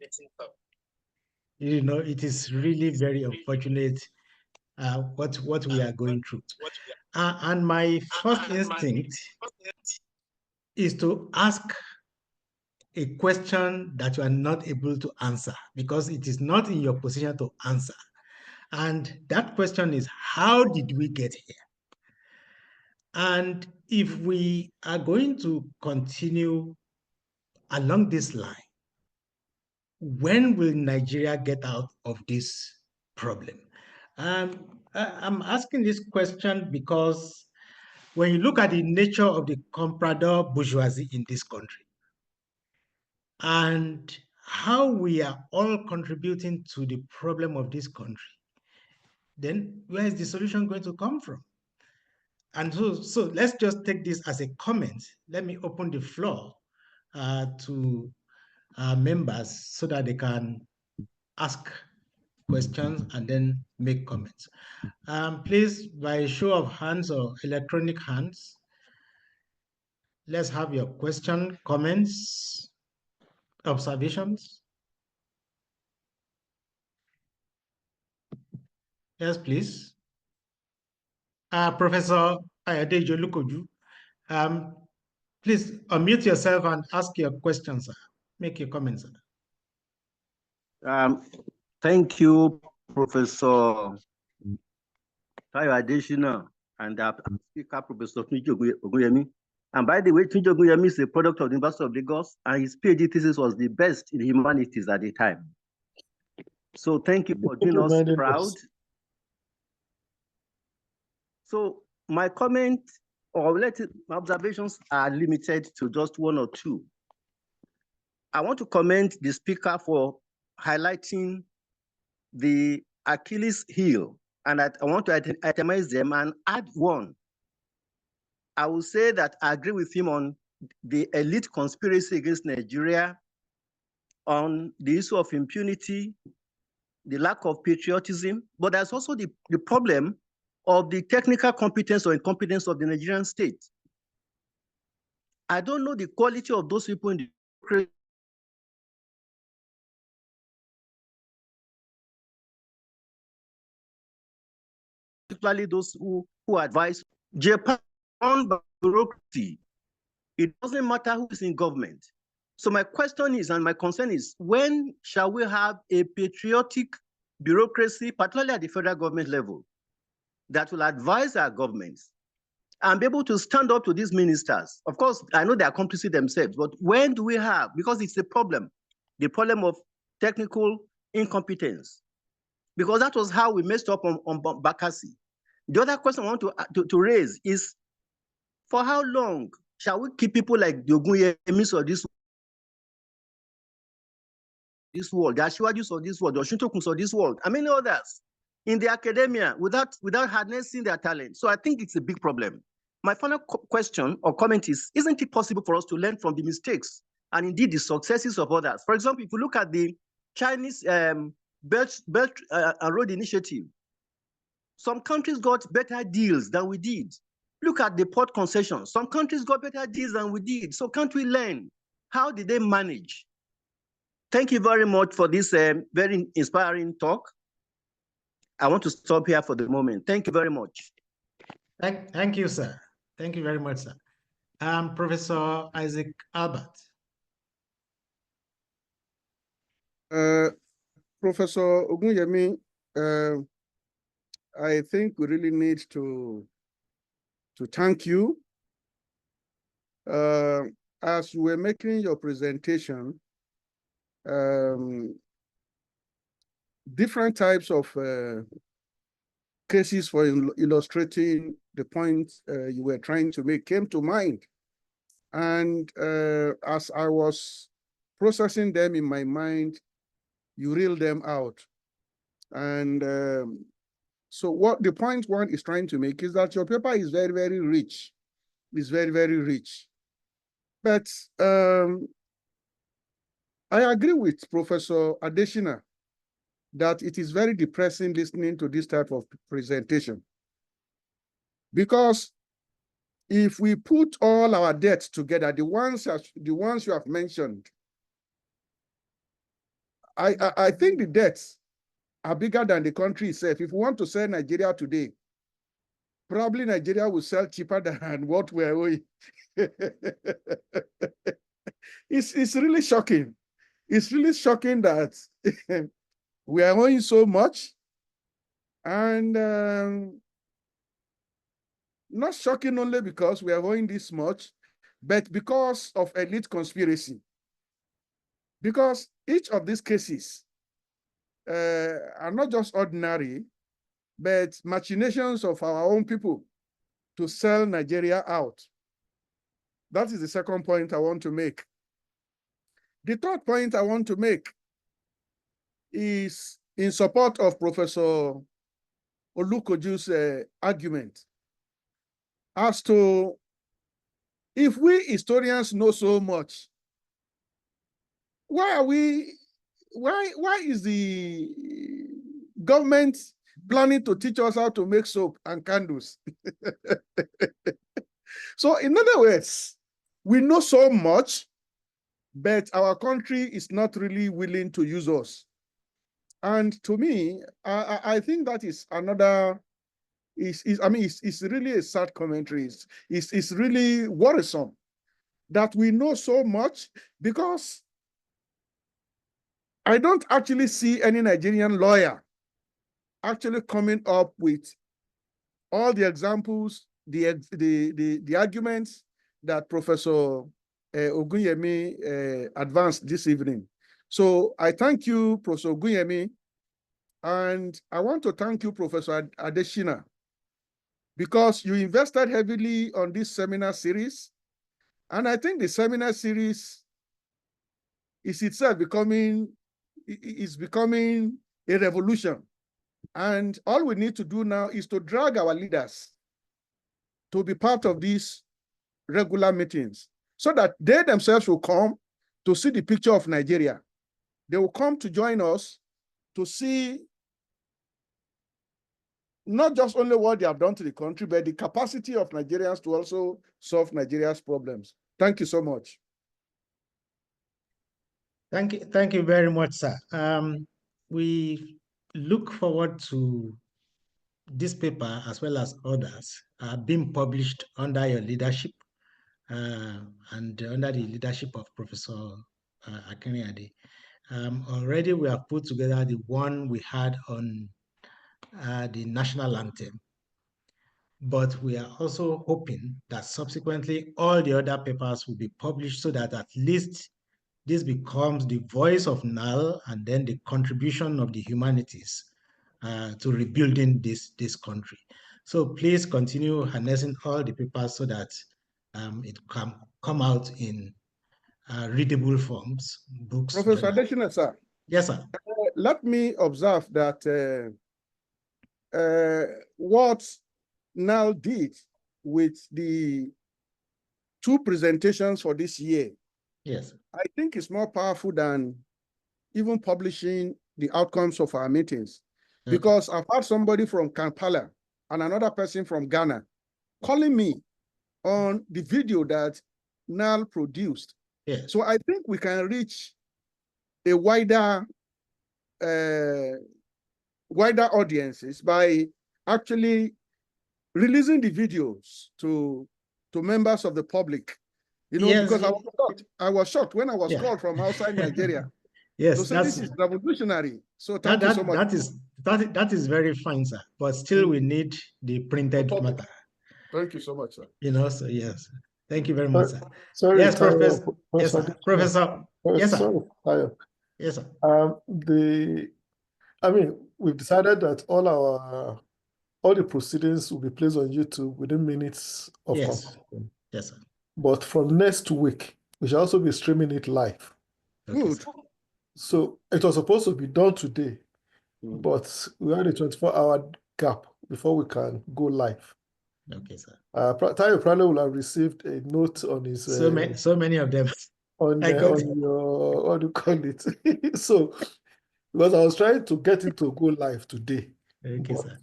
You know, it is really very unfortunate what we are going through. And my first instinct is to ask a question that you are not able to answer because it is not in your position to answer. And that question is, how did we get here? And if we are going to continue along this line, when will Nigeria get out of this problem? I'm asking this question because when you look at the nature of the comprador bourgeoisie in this country and how we are all contributing to the problem of this country, then where is the solution going to come from? And so let's just take this as a comment. Let me open the floor to members so that they can ask questions and then make comments. Please, by show of hands or electronic hands, let's have your question, comments, observations. Yes, please. Professor Adetunji Ojo Ogunyemi, please unmute yourself and ask your questions, sir. Make your comments, sir. Thank you, Professor Additional and Speaker, Professor Adetunji Ojo Ogunyemi. And by the way, Adetunji Ojo Ogunyemi is a product of the University of Lagos, and his PhD thesis was the best in humanities at the time. So thank you for doing us proud. So my comment or my observations are limited to just one or two. I want to commend the speaker for highlighting the Achilles heel, and I want to itemize them and add one. I will say that I agree with him on the elite conspiracy against Nigeria, on the issue of impunity, the lack of patriotism, but there's also the problem of the technical competence or incompetence of the Nigerian state. I don't know the quality of those people in the particularly those who advise Japan on bureaucracy. It doesn't matter who is in government. So my question is, and my concern is, when shall we have a patriotic bureaucracy, particularly at the federal government level, that will advise our governments and be able to stand up to these ministers? Of course, I know they are complicit themselves, but when do we have, because it's the problem of technical incompetence, because that was how we messed up on Bakassi. The other question I want to raise is, for how long shall we keep people like the Ogunyemis of this world, the Ashiwajus of this world, the Oshintokuns of this world, and many others in the academia without harnessing their talent? So I think it's a big problem. My final question or comment is, isn't it possible for us to learn from the mistakes and indeed the successes of others? For example, if you look at the Chinese Belt and Road Initiative, some countries got better deals than we did. Look at the port concessions. Some countries got better deals than we did. So can't we learn? How did they manage? Thank you very much for this very inspiring talk. I want to stop here for the moment. Thank you very much. Thank you, sir. Thank you very much, sir. Professor Isaac Albert. Professor Ogunyemi, I think we really need to thank you. As you were making your presentation, different types of cases for illustrating the point you were trying to make came to mind. And as I was processing them in my mind, you reeled them out. And so what the point one is trying to make is that your paper is very, very rich. It's very, very rich. But I agree with Professor Additional that it is very depressing listening to this type of presentation. Because if we put all our debts together, the ones you have mentioned, I think the debts are bigger than the country itself. If we want to sell Nigeria today, probably Nigeria will sell cheaper than what we're owing. It's really shocking. It's really shocking that we are owing so much, and not shocking only because we are owing this much, but because of elite conspiracy. Because each of these cases are not just ordinary, but machinations of our own people to sell Nigeria out. That is the second point I want to make. The third point I want to make is in support of Professor Olukoju's argument as to, if we historians know so much, why is the government planning to teach us how to make soap and candles? So in other words, we know so much, but our country is not really willing to use us. And to me, I think that is another, it's really a sad commentary. It's really worrisome that we know so much, because I don't actually see any Nigerian lawyer actually coming up with all the examples, the arguments that Professor Ogunyemi advanced this evening. So I thank you, Professor Ogunyemi, and I want to thank you, Professor Adeshina, because you invested heavily on this seminar series. And I think the seminar series is itself becoming a revolution. And all we need to do now is to drag our leaders to be part of these regular meetings so that they themselves will come to see the picture of Nigeria. They will come to join us to see not just only what they have done to the country, but the capacity of Nigerians to also solve Nigeria's problems. Thank you so much. Thank you very much, sir. We look forward to this paper as well as others being published under your leadership and under the leadership of Professor Akinade. Already we have put together the one we had on the national anthem, but we are also hoping that subsequently all the other papers will be published so that at least this becomes the voice of NAL and then the contribution of the humanities to rebuilding this country. So please continue harnessing all the papers so that it can come out in readable forms, books. Professor Adeshina, sir. Yes, sir. Let me observe that what NAL did with the 2 presentations for this year, yes, I think it's more powerful than even publishing the outcomes of our meetings. Okay. Because I've had somebody from Kampala and another person from Ghana calling me on the video that NAL produced. yes. So I think we can reach a wider audiences by actually releasing the videos to members of the public. You know, yes, because I was shocked when I was called from outside Nigeria. Yes, to say this is revolutionary. So thank you so much. That is very fine, sir. But still, we need the printed matter. Thank you so much, sir. You know, so yes. Thank you very much, sir. Sorry, yes, Professor. Yes, sir. Professor. Yes, sir. Sorry, yes, sir. I mean, we've decided that all the proceedings will be placed on YouTube within minutes of completion. Yes, sir. But from next week, we shall also be streaming it live. Okay, good. Sir. So it was supposed to be done today, but we had a 24-hour gap before we can go live. Okay, sir. Tayo probably will have received a note on his. So many of them. On your, what do you call it? So, because I was trying to get it to go live today. Okay, sir.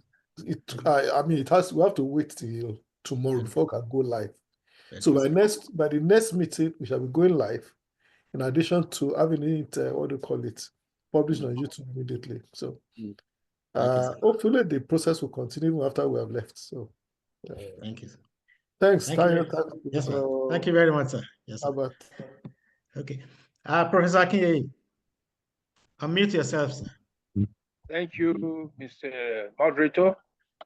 I mean, we have to wait till tomorrow before we can go live. Okay, so by the next meeting, we shall be going live. In addition to having it, what do you call it, published on YouTube immediately. So, hopefully the process will continue after we have left. So, thank you, sir. Thanks, Tayo. Yes, sir. Thank you very much, sir. Yes, sir. Albert. Okay. Professor Akinye, unmute yourself, sir. Thank you, Mr. Moderator.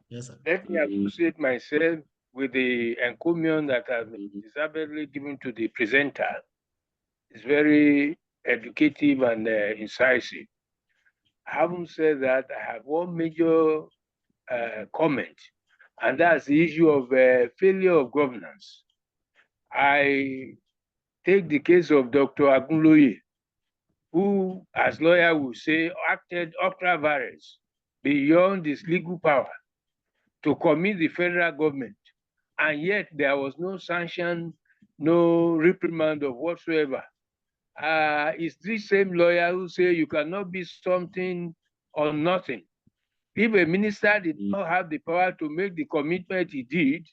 Yes, sir. Let me associate myself with the encomium that has been deservedly given to the presenter. It's very educative and incisive. Having said that, I have one major comment, and that's the issue of failure of governance. I take the case of Dr. Agunloye, who, as lawyer will say, acted ultra vires beyond his legal power to commit the federal government, and yet there was no sanction, no reprimand of whatsoever. It's this same lawyer who say you cannot be something or nothing. If a minister did not have the power to make the commitment he did,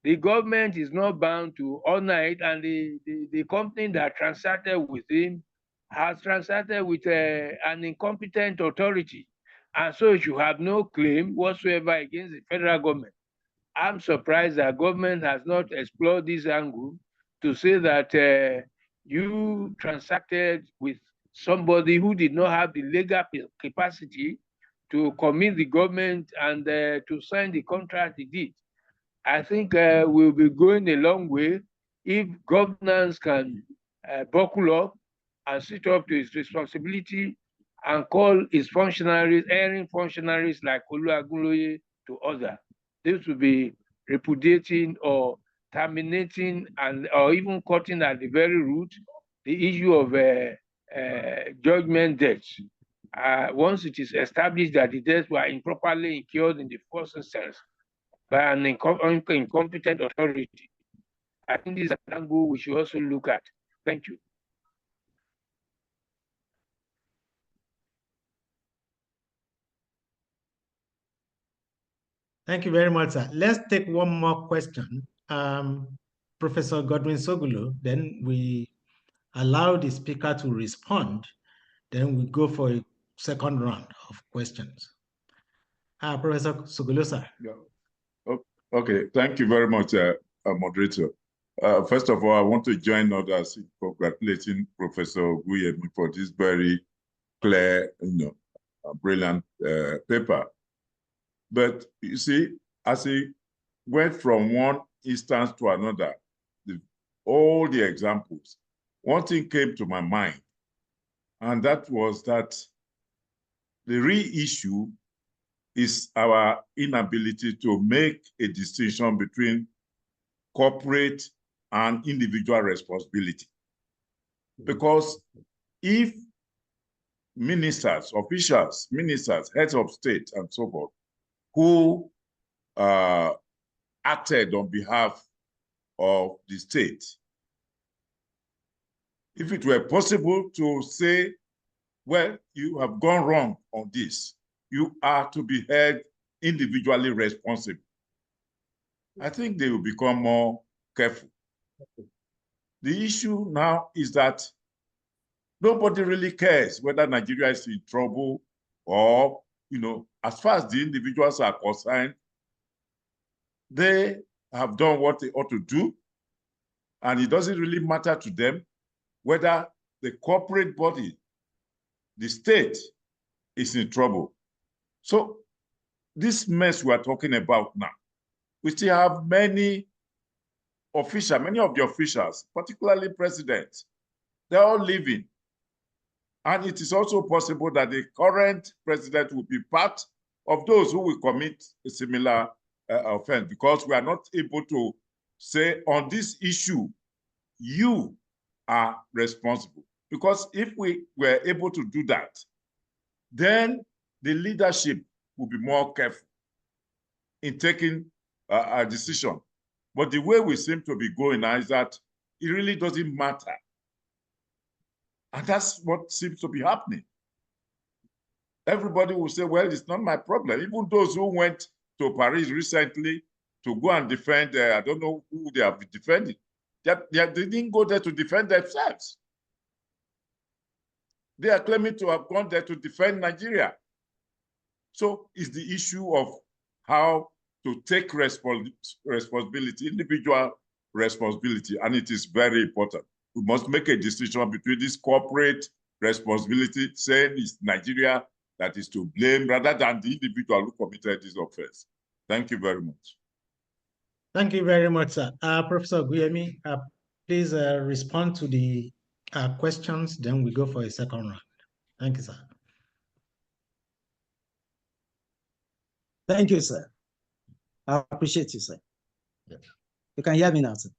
the government is not bound to honor it, and the company that transacted with him has transacted with an incompetent authority. And so you have no claim whatsoever against the federal government. I'm surprised that government has not explored this angle to say that you transacted with somebody who did not have the legal capacity to commit the government and to sign the contract he did. I think we'll be going a long way if governance can buckle up and sit up to its responsibility and call its functionaries, erring functionaries like Oluwagunloye to order. This will be repudiating or terminating and or even cutting at the very root the issue of judgment debts. Once it is established that the debts were improperly incurred in the first instance by an incompetent authority, I think this is an angle we should also look at. Thank you. Thank you very much, sir. Let's take one more question. Professor Godwin Sogulu, then we allow the speaker to respond. Then we go for a second round of questions. Professor Sogulu, sir. Yeah. Okay, thank you very much, moderator. First of all, I want to join others in congratulating Professor Ogunyemi for this very clear, brilliant paper. But you see, as he went from one instance to another, all the examples, one thing came to my mind, and that was that the real issue is our inability to make a distinction between corporate and individual responsibility. Because if ministers, officials, ministers, heads of state, and so forth, who acted on behalf of the state, if it were possible to say, well, you have gone wrong on this, you are to be held individually responsible, I think they will become more careful. The issue now is that nobody really cares whether Nigeria is in trouble or, as far as the individuals are concerned, they have done what they ought to do, and it doesn't really matter to them whether the corporate body, the state, is in trouble. So this mess we are talking about now, we still have many officials, many of the officials, particularly presidents, they're all leaving. And it is also possible that the current president will be part of those who will commit a similar offense, because we are not able to say on this issue, you are responsible. Because if we were able to do that, then the leadership will be more careful in taking a decision. But the way we seem to be going now is that it really doesn't matter. And that's what seems to be happening. Everybody will say, well, it's not my problem. Even those who went to Paris recently to go and defend, I don't know who they have defended. They didn't go there to defend themselves. They are claiming to have gone there to defend Nigeria. So it's the issue of how to take responsibility, individual responsibility, and it is very important. We must make a decision between this corporate responsibility, saying it's Nigeria that is to blame, rather than the individual who committed this offense. Thank you very much. Thank you very much, sir. Professor Ogunyemi, please respond to the questions, then we go for a second round. Thank you, sir. Thank you, sir. I appreciate you, sir. Yeah. You can hear me now, sir?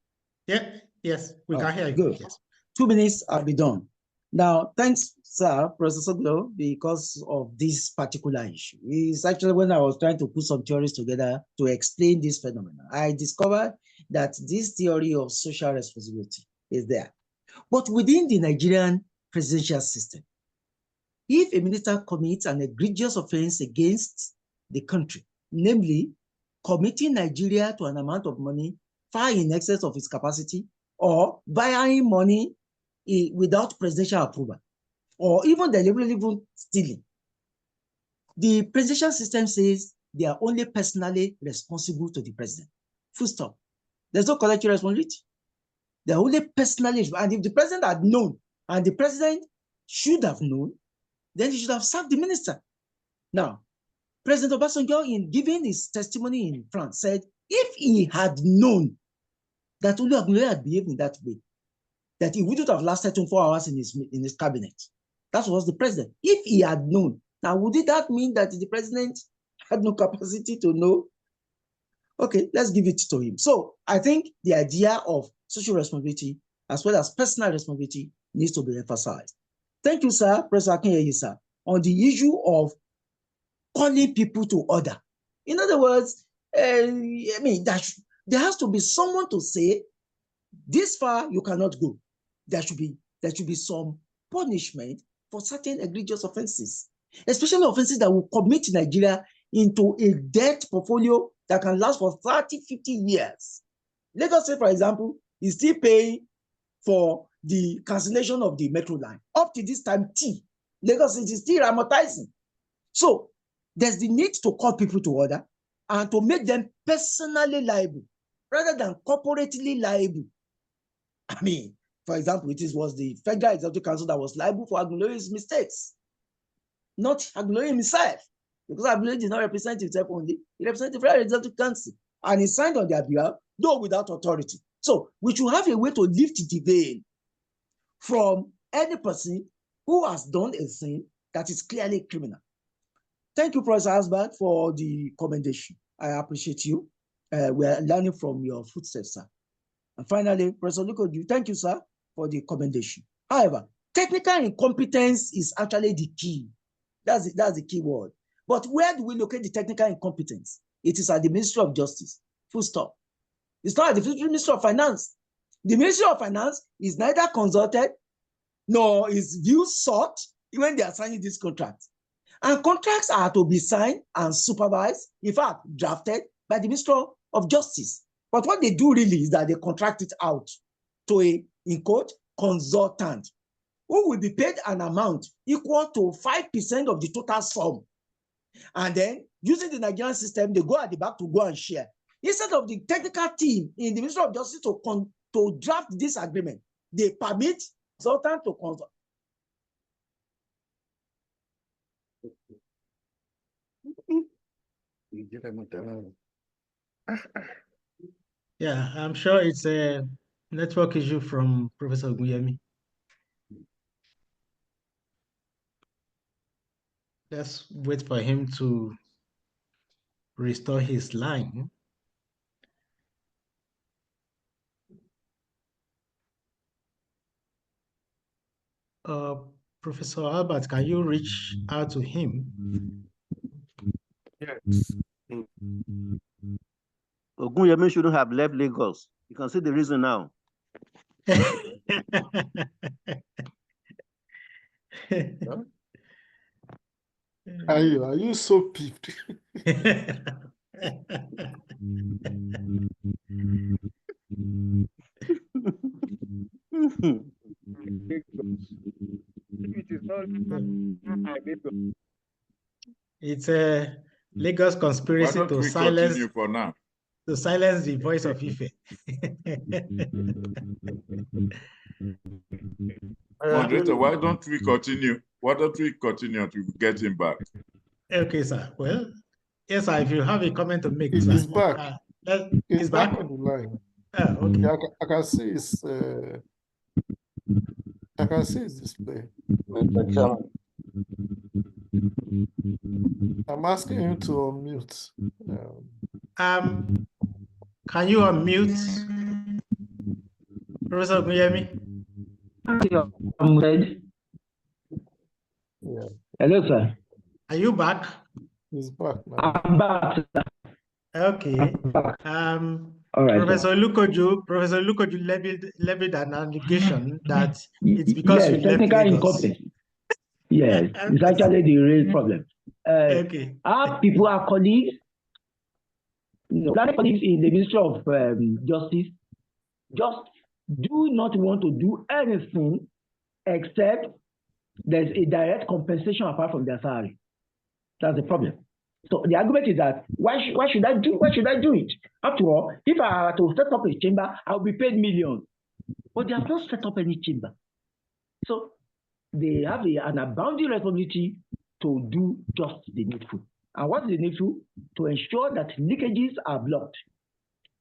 Yeah, yes, we can hear you. Good. Yes. 2 minutes, I'll be done. Now, thanks, sir, Professor Soglo, because of this particular issue. It's actually when I was trying to put some theories together to explain this phenomenon, I discovered that this theory of social responsibility is there. But within the Nigerian presidential system, if a minister commits an egregious offense against the country, namely committing Nigeria to an amount of money far in excess of its capacity, or buying money without presidential approval, or even deliberately stealing, the presidential system says they are only personally responsible to the president. Full stop. There's no collective responsibility. They're only personally, and if the president had known, and the president should have known, then he should have sacked the minister. Now, President Obasanjo, in giving his testimony in France, said if he had known that Olu Ogunleye had behaved in that way, that he wouldn't have lasted 24 hours in his cabinet. That was the president. If he had known, now would that mean that the president had no capacity to know? Okay, let's give it to him. So I think the idea of social responsibility as well as personal responsibility needs to be emphasized. Thank you, sir, Professor Akinyeyi, sir, on the issue of calling people to order. In other words, I mean, there has to be someone to say, this far you cannot go. There should be some punishment for certain egregious offenses, especially offenses that will commit Nigeria into a debt portfolio that can last for 30, 50 years. Let us say, for example, he's still paying for the cancellation of the metro line. Up to this time, Lagos is still amortizing. So there's the need to call people to order and to make them personally liable rather than corporately liable. I mean, for example, was the Federal Executive Council that was liable for Aguile's mistakes, not Aguilera himself, because Aguilera did not represent himself only, he represented the Federal Executive Council, and he signed on their behalf, though without authority. So we should have a way to lift the veil from any person who has done a thing that is clearly criminal. Thank you, Professor Asbad, for the commendation. I appreciate you. We are learning from your footsteps, sir. And finally, Professor Lukoju, thank you, sir, for the commendation. However, technical incompetence is actually the key. That's the key word. But where do we locate the technical incompetence? It is at the Ministry of Justice, full stop. It's not at the Ministry of Finance. The Ministry of Finance is neither consulted nor is views sought when they are signing this contract. And contracts are to be signed and supervised, in fact, drafted by the Ministry of Justice. But what they do really is that they contract it out to a, in quote, consultant, who will be paid an amount equal to 5% of the total sum. And then, using the Nigerian system, they go at the back to go and share. Instead of the technical team in the Ministry of Justice to draft this agreement, they permit consultant to consult. Yeah, I'm sure it's a network issue from Professor Ogunyemi. Let's wait for him to restore his line. Professor Albert, can you reach out to him? Yes. Ogunyemi shouldn't have left Lagos. You can see the reason now. Are you so peeved? It's a Lagos conspiracy to silence for now? To silence the voice of Ife. Moderator, why don't we continue? Why don't we continue to get him back? Okay, sir. Well, yes, sir. If you have a comment to make, He's back. He's back on the line. Okay. Yeah, I can see his. I can see his display. I'm asking him to unmute. Can you unmute Professor Ogunyemi? Yeah. Hello, sir. Are you back? He's back now. I'm back, sir. Okay. All right, Professor Lukoju levied an allegation that it's because you left technical Lagos. incompetence. Yes, it's actually the real problem. Okay. Our people are colleagues, colleagues in the Ministry of Justice, just do not want to do anything except there's a direct compensation apart from their salary. That's the problem. So the argument is that why should I do it? After all, if I were to set up a chamber, I'll be paid millions. But they have not set up any chamber. So they have an abounding responsibility to do just the needful. And what is the needful? To ensure that leakages are blocked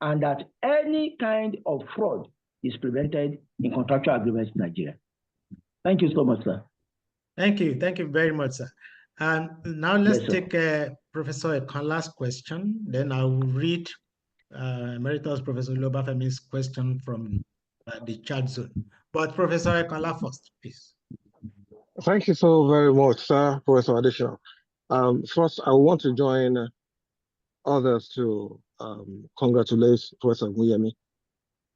and that any kind of fraud is prevented in contractual agreements in Nigeria. Thank you so much, sir. Thank you. Thank you very much, sir. And now let's take Professor Ekanla's question. Then I will read Emeritus Professor Obafemi's question from the chat zone. But Professor Ekanla first, please. Thank you so very much, sir, Professor Additional. First, I want to join others to congratulate Professor Ogunyemi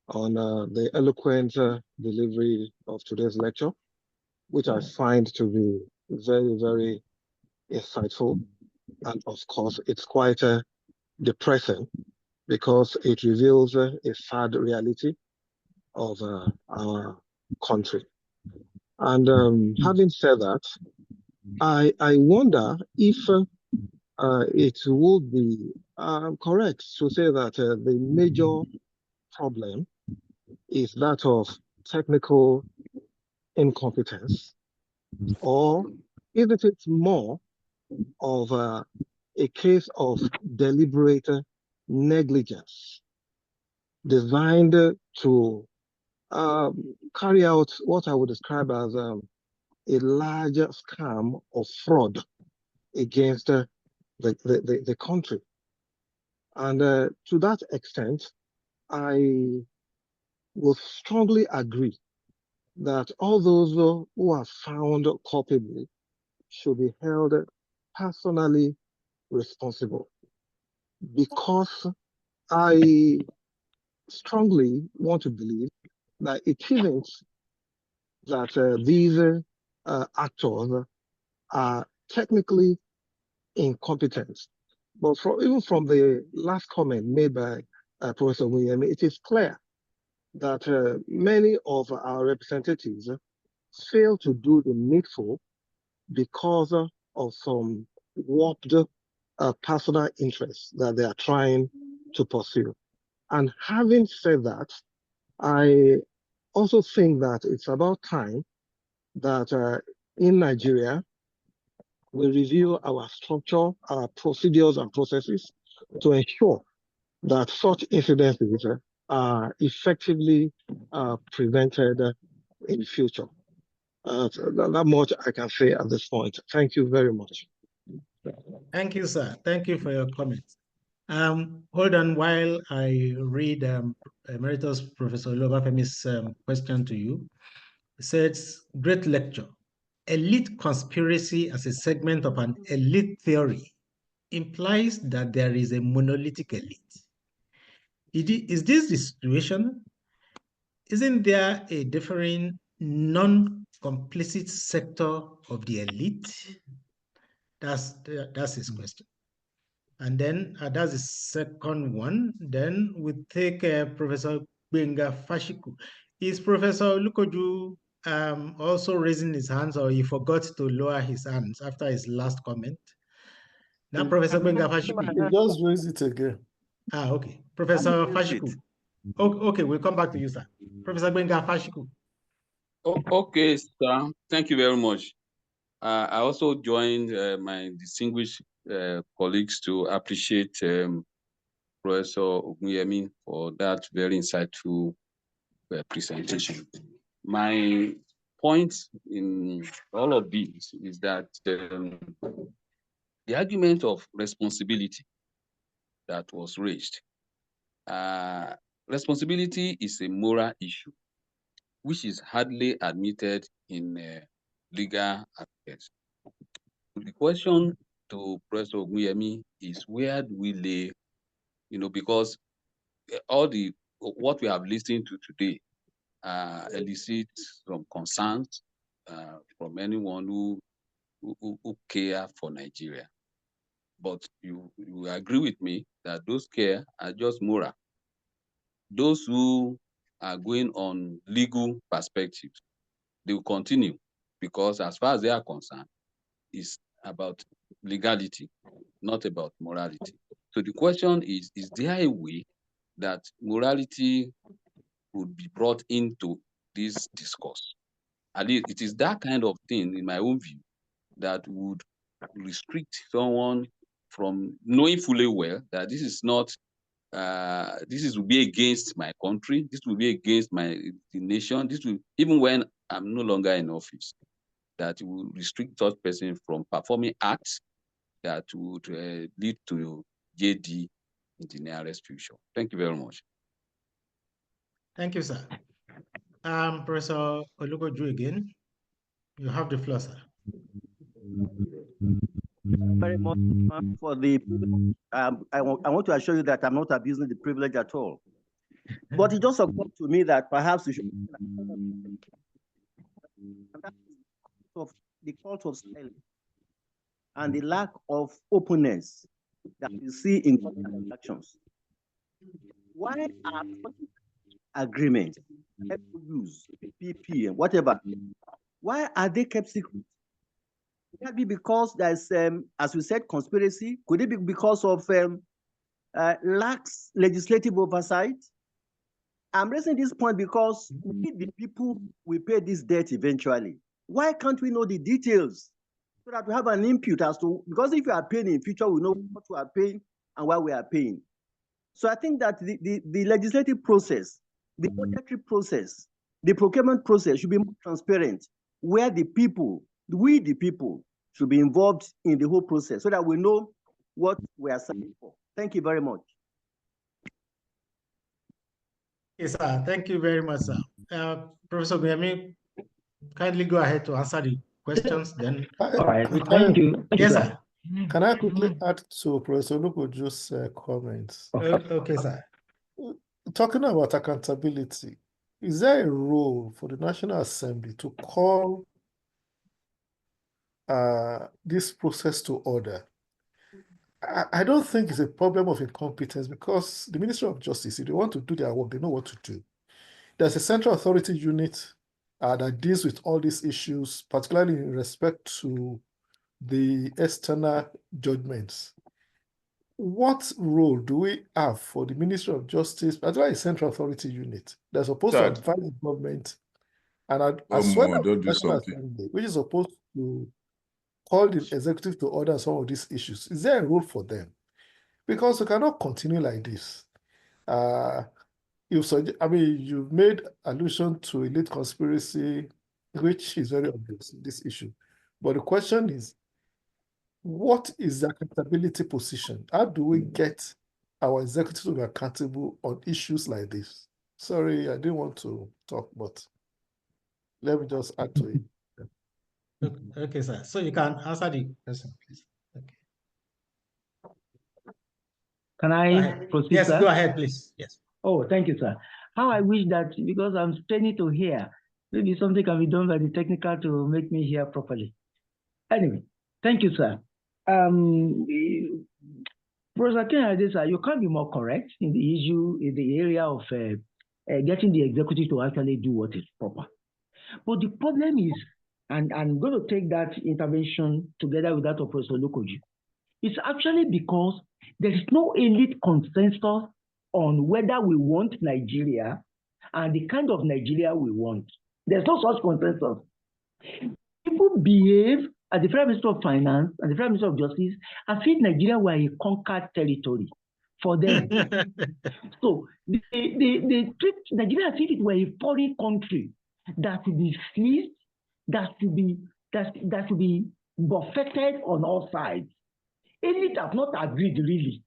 on the eloquent delivery of today's lecture, which I find to be very, very insightful. And of course, it's quite depressing because it reveals a sad reality of our country. And having said that, I wonder if it would be correct to say that the major problem is that of technical incompetence, or is it more of a case of deliberate negligence designed to carry out what I would describe as a larger scam of fraud against the country? And to that extent, I will strongly agree that all those who are found culpable should be held personally responsible, because I strongly want to believe that it isn't that these actors are technically incompetent. But even from the last comment made by Professor Ogunyemi, it is clear that many of our representatives fail to do the needful because of some warped personal interests that they are trying to pursue. And having said that, I also think that it's about time that in Nigeria, we review our structure, our procedures and processes to ensure that such incidents are effectively prevented in the future. That much I can say at this point. Thank you very much. Thank you, sir. Thank you for your comments. Hold on while I read Emeritus Professor Obafemi's question to you. It says, great lecture. Elite conspiracy as a segment of an elite theory implies that there is a monolithic elite. Is this the situation? Isn't there a differing non-complicit sector of the elite? That's his question. And then that's the second one. Then we take Professor Benga Fashiku. Is Professor Olukoju also raising his hands, or he forgot to lower his hands after his last comment? Now, Professor Benga Fashiku. Just raise it again. Okay. Professor Fashiku. Okay, we'll come back to you, sir. Professor Benga Fashiku. Okay, sir. Thank you very much. I also joined my distinguished colleagues to appreciate Professor Ogunyemi for that very insightful presentation. My point in all of this is that the argument of responsibility that was raised, responsibility is a moral issue, which is hardly admitted in legal affairs. The question to Professor Ogunyemi is, where do we lay, because all what we have listened to today elicits some concerns from anyone who care for Nigeria. But you agree with me that those care are just moral. Those who are going on legal perspectives, they will continue, because as far as they are concerned, it's about legality, not about morality. So the question is there a way that morality would be brought into this discourse? At least it is that kind of thing, in my own view, that would restrict someone from knowing fully well that this is not, this will be against my country, this will be against the nation, this will, even when I'm no longer in office, that will restrict such person from performing acts that would lead to JD in the nearest future. Thank you very much. Thank you, sir. Professor Olukoju again. You have the floor, sir. Very much for the I want to assure you that I'm not abusing the privilege at all. But it just occurred to me that perhaps we should of the cult of silence and the lack of openness that we see in elections. Why are agreements, MOUs, PP, and whatever, why are they kept secret? Could that be because there's, as we said, conspiracy? Could it be because of lax legislative oversight? I'm raising this point because we, the people, we pay this debt eventually. Why can't we know the details so that we have an input as to, because if you are paying in future, we know what we are paying and why we are paying. So I think that the legislative process, the budgetary process, the procurement process should be more transparent, where the people, we the people, should be involved in the whole process so that we know what we are signing for. Thank you very much. Yes, sir. Thank you very much, sir. Professor Ogunyemi, kindly go ahead to answer the questions. Then, all right. Thank you. Yes, sir. Can I quickly add to Professor Olukoju's comments? Okay, sir. Talking about accountability, is there a role for the National Assembly to call this process to order? I don't think it's a problem of incompetence, because the Ministry of Justice, if they want to do their work, they know what to do. There's a central authority unit that deals with all these issues, particularly in respect to the external judgments. What role do we have for the Ministry of Justice, particularly a central authority unit, that's supposed to advise the government, and as well as the National Assembly, which is supposed to call the executive to order some of these issues? Is there a role for them? Because we cannot continue like this. You've made allusion to elite conspiracy, which is very obvious in this issue. But the question is, what is the accountability position? How do we get our executives to be accountable on issues like this? Sorry, I didn't want to talk, but let me just add to it. Okay, sir. So you can answer the question, please. Okay. Can I proceed, yes, sir? Go ahead, please. Yes. Oh, thank you, sir. How I wish that, because I'm straining to hear, maybe something can be done by the technical to make me hear properly. Anyway, thank you, sir. Professor Kennedy, sir, you can't be more correct in the issue, in the area of getting the executive to actually do what is proper. But the problem is, and I'm going to take that intervention together with that of Professor Olukoju, it's actually because there is no elite consensus on whether we want Nigeria and the kind of Nigeria we want. There's no such consensus. People behave at the Federal Minister of Finance and the Federal Minister of Justice as if Nigeria were a conquered territory for them. So they treat Nigeria as if it were a foreign country that should be seized, that should be buffeted on all sides. Elite have not agreed really.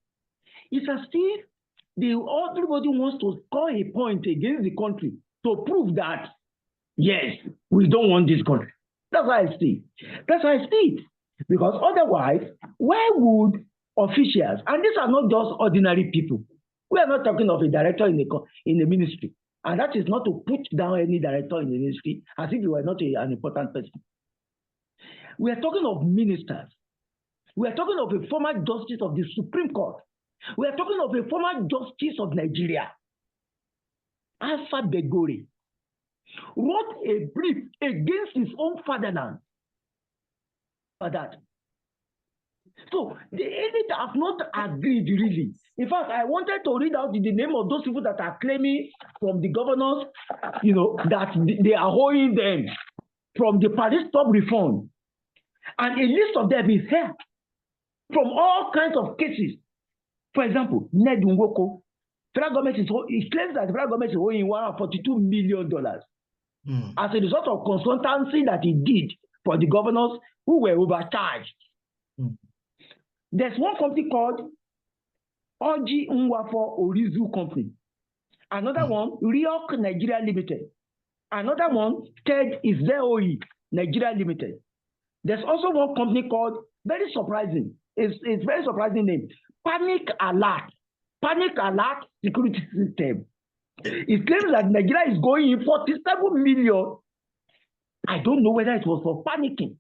It's as if everybody wants to score a point against the country to prove that, yes, we don't want this country. That's how I see it. That's how I see it. Because otherwise, why would officials, and these are not just ordinary people, we are not talking of a director in the ministry, and that is not to put down any director in the ministry as if you were not an important person. We are talking of ministers. We are talking of a former justice of the Supreme Court. We are talking of a former justice of Nigeria, Alpha Begori, wrote a brief against his own fatherland for that. So the elite have not agreed really. In fact, I wanted to read out the name of those people that are claiming from the governors, that they are holding them. from the Paris Club reform. And a list of them is here from all kinds of cases. For example, Ned Nwoko, federal government it claims that the federal government is owing $142 million as a result of consultancy that he did for the governors who were overcharged. There's one company called Oji Nwafo Orizu Company. Another one, Riok Nigeria Limited. Another one, Ted Izeoyi Nigeria Limited. There's also one company called, very surprising, it's very surprising name, Panic Alert Security System. It claims that Nigeria is going in 47 million. I don't know whether it was for panicking,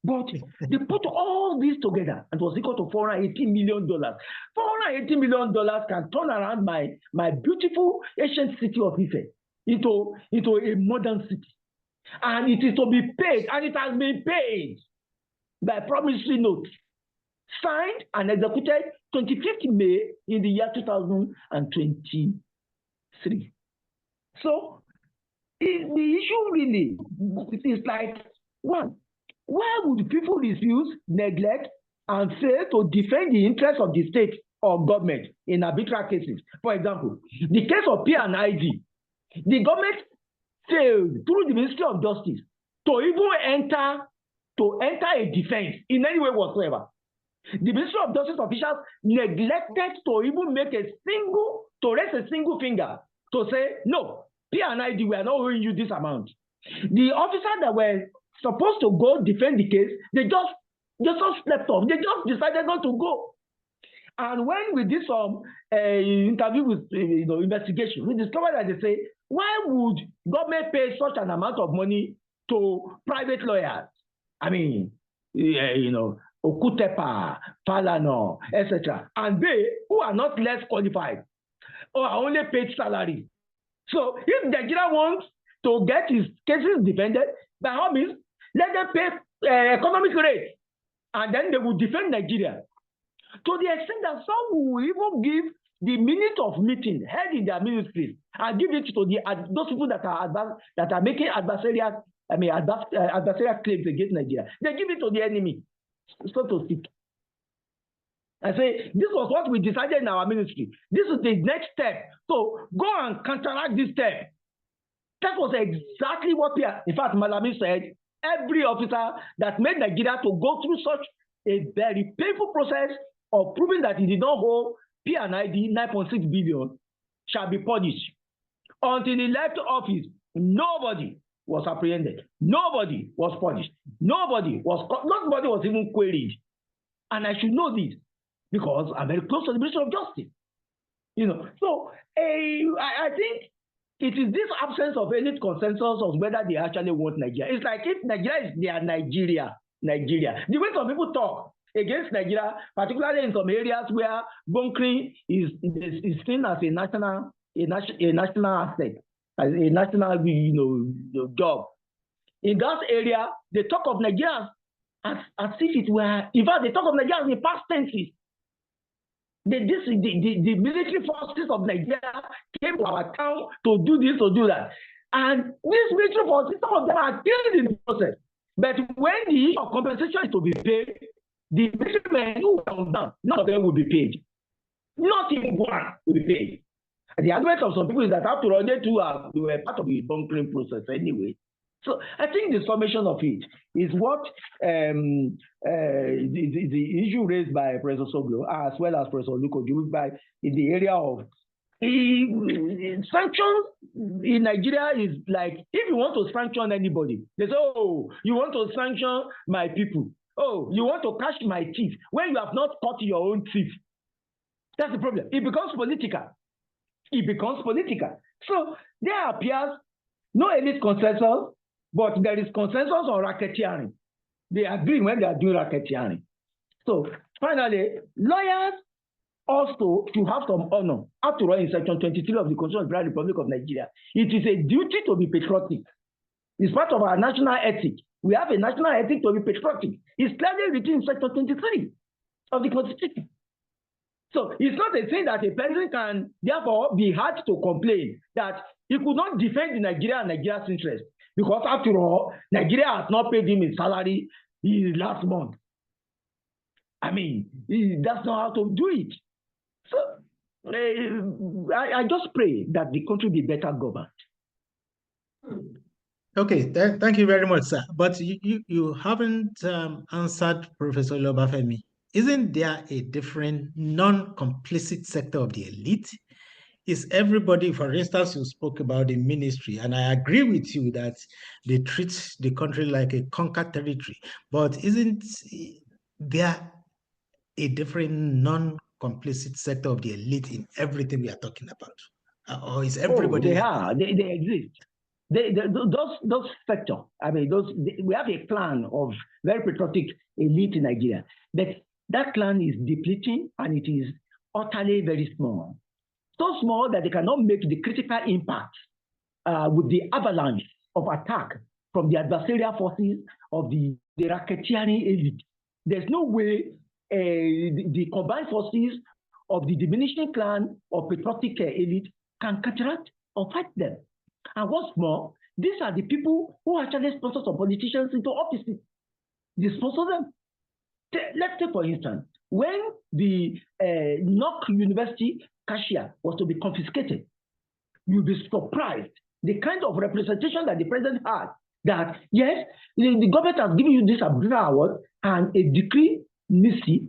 but they put all this together and it was equal to $480 million. $480 million can turn around my beautiful ancient city of Ife into a modern city. And it is to be paid, and it has been paid by promissory note, signed and executed 25th May in the year 2023. So the issue really is like, one, why would people refuse, neglect, and fail to defend the interests of the state or government in arbitrary cases? For example, the case of P&ID, the government failed through the Ministry of Justice to even enter a defense in any way whatsoever. The Ministry of Justice officials neglected to even raise a single finger to say, no, P&ID, we are not owing you this amount. The officers that were supposed to go defend the case, they just slept off. They just decided not to go. And when we did some interview with investigation, we discovered that they say, why would government pay such an amount of money to private lawyers? I mean, Okutepa, Falano, etc. And they, who are not less qualified, or are only paid salary. So if Nigeria wants to get his cases defended, by all means, let them pay economic rate, and then they will defend Nigeria. To the extent that some will even give the minute of meeting held in their ministries and give it to those people that are making adversarial claims against Nigeria. They give it to the enemy, so to speak. I say, this was what we decided in our ministry. This is the next step. So go and counteract this step. That was exactly what in fact, Malami said, every officer that made Nigeria to go through such a very painful process of proving that he did not hold P&ID 9.6 billion shall be punished. Until he left office, nobody was apprehended. Nobody was punished. Nobody was even queried. And I should know this because I'm very close to the Ministry of Justice. So I think it is this absence of any consensus of whether they actually want Nigeria. It's like if Nigeria is their Nigeria. The way some people talk against Nigeria, particularly in some areas where bunkering is seen as a national asset, as a national job. In that area, they talk of Nigeria as if it were, in fact, they talk of Nigeria as in past tenses. The military forces of Nigeria came to our town to do this, to do that. And these military forces, some of them are killed in the process. But when the issue of compensation is to be paid, the military men who come down, none of them will be paid. Not even one will be paid. And the argument of some people is that after all, they were part of the bunkering process anyway. So I think the summation of it is what the issue raised by Professor Soglo as well as Professor Lukoju in the area of sanctions in Nigeria is like, if you want to sanction anybody, they say, oh, you want to sanction my people. Oh, you want to catch my teeth when you have not caught your own teeth. That's the problem. It becomes political. So there appears no elite consensus, but there is consensus on racketeering. They agree when they are doing racketeering. So finally, lawyers also to have some honor. After all, in Section 23 of the Constitution of the Republic of Nigeria, it is a duty to be patriotic. It's part of our national ethic. We have a national ethic to be patriotic. It's clearly written in Section 23 of the Constitution. So it's not a thing that a person can therefore be hard to complain that he could not defend Nigeria and Nigeria's interest because after all, Nigeria has not paid him his salary last month. I mean, that's not how to do it. So I just pray that the country be better governed. Okay, thank you very much, sir. But you haven't answered Professor Obafemi. Isn't there a different non-complicit sector of the elite? Is everybody, for instance, you spoke about the ministry, and I agree with you that they treat the country like a conquered territory, but isn't there a different non-complicit sector of the elite in everything we are talking about? Or is everybody... They exist. Those sectors, I mean, we have a clan of very patriotic elite in Nigeria, but that clan is depleting and it is utterly very small. So small that they cannot make the critical impact with the avalanche of attack from the adversarial forces of the racketeering elite. There's no way the combined forces of the diminishing clan of patriotic elite can counteract or fight them. And what's more, these are the people who actually sponsor some politicians into offices. They sponsor them. Let's take, for instance, when the NAL University cashier was to be confiscated, you'll be surprised the kind of representation that the president had, that yes, the government has given you this award and a decree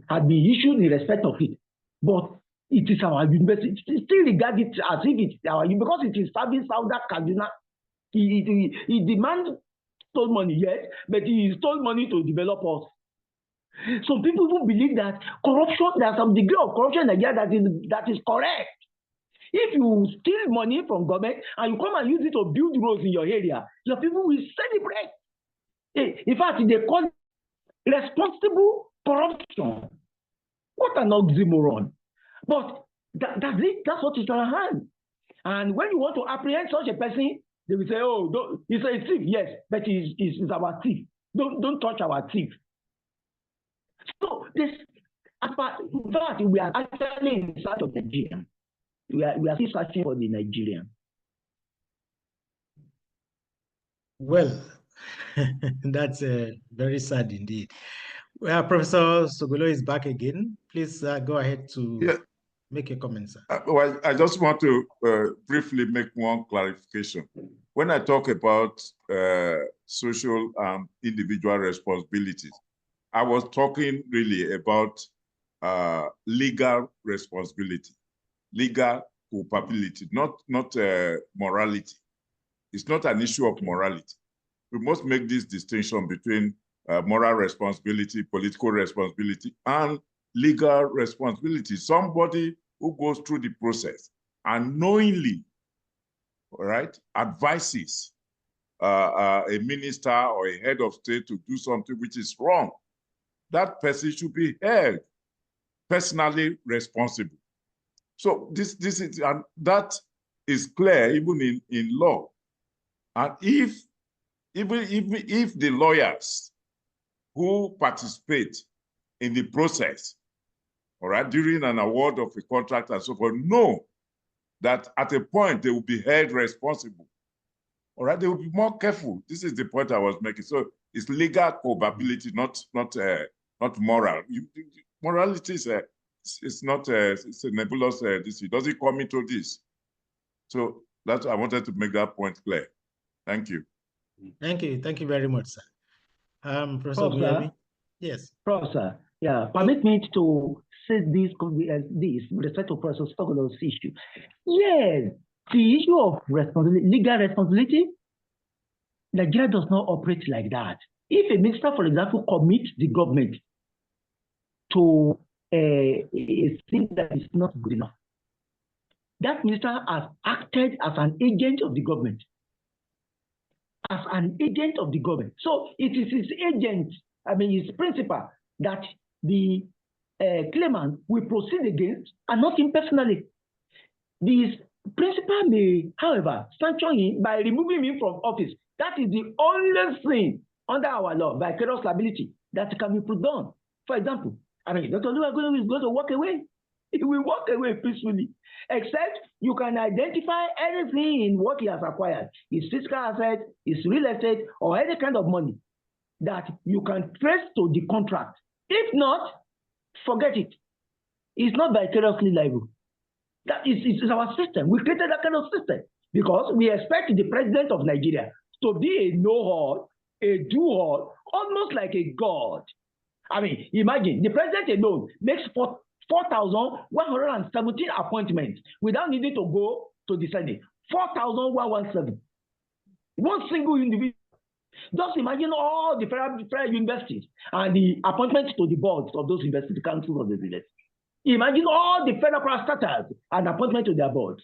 had been issued in respect of it. But it is our university. Still regard it as if it's our, because it is serving Southern Kaduna. He demands stole money, yes, but he stole money to develop us. Some people who believe that corruption, there's some degree of corruption in Nigeria that is correct. If you steal money from government and you come and use it to build roads in your area, your people will celebrate. In fact, they call it responsible corruption. What an oxymoron. But that's it. That's what is on hand. And when you want to apprehend such a person, they will say, oh, he's a thief. Yes, but he's our thief. Don't touch our thief. So this, in fact, we are actually in search of Nigerian. We are still searching for the Nigerian. Well, that's very sad indeed. Well, Professor Sogolo is back again. Please go ahead to make a comment, sir. Well, I just want to briefly make one clarification. When I talk about social individual responsibilities, I was talking really about legal responsibility, legal culpability, not morality. It's not an issue of morality. We must make this distinction between moral responsibility, political responsibility, and legal responsibility. Somebody who goes through the process and knowingly, all right, advises a minister or a head of state to do something which is wrong, that person should be held personally responsible. So this is, and that is clear even in law. And if the lawyers who participate in the process, all right, during an award of a contract and so forth, know that at a point they will be held responsible, all right, they will be more careful. This is the point I was making. So it's legal culpability, not moral. Morality is it's not it's a nebulous. It doesn't come into this. So that's, I wanted to make that point clear. Thank you. Thank you very much, sir. Professor Ogunyemi? Yes. Professor, yeah, permit me to say this with respect to Professor Sogolo's issue. Yes, the issue of responsibility, legal responsibility, Nigeria does not operate like that. If a minister, for example, commits the government to a thing that is not good enough, that minister has acted as an agent of the government. As an agent of the government. So it is his agent, I mean his principal, that the claimant will proceed against, and not him personally. This principal may, however, sanction him by removing him from office. That is the only thing under our law, vicarious liability, that can be put down. For example, I mean, Dr. Lua is going to walk away. He will walk away peacefully, except you can identify anything in what he has acquired, his fiscal asset, his real estate, or any kind of money that you can trace to the contract. If not, forget it. It's not vicariously liable. That is our system. We created that kind of system because we expect the president of Nigeria to be a know-all, a do-all, almost like a god. I mean, imagine the president alone makes 4,117 appointments without needing to go to the Senate. 4,117. One single individual. Just imagine all the federal universities and the appointments to the boards of those universities, the councils of the universities. Imagine all the federal parastatals and appointment to their boards.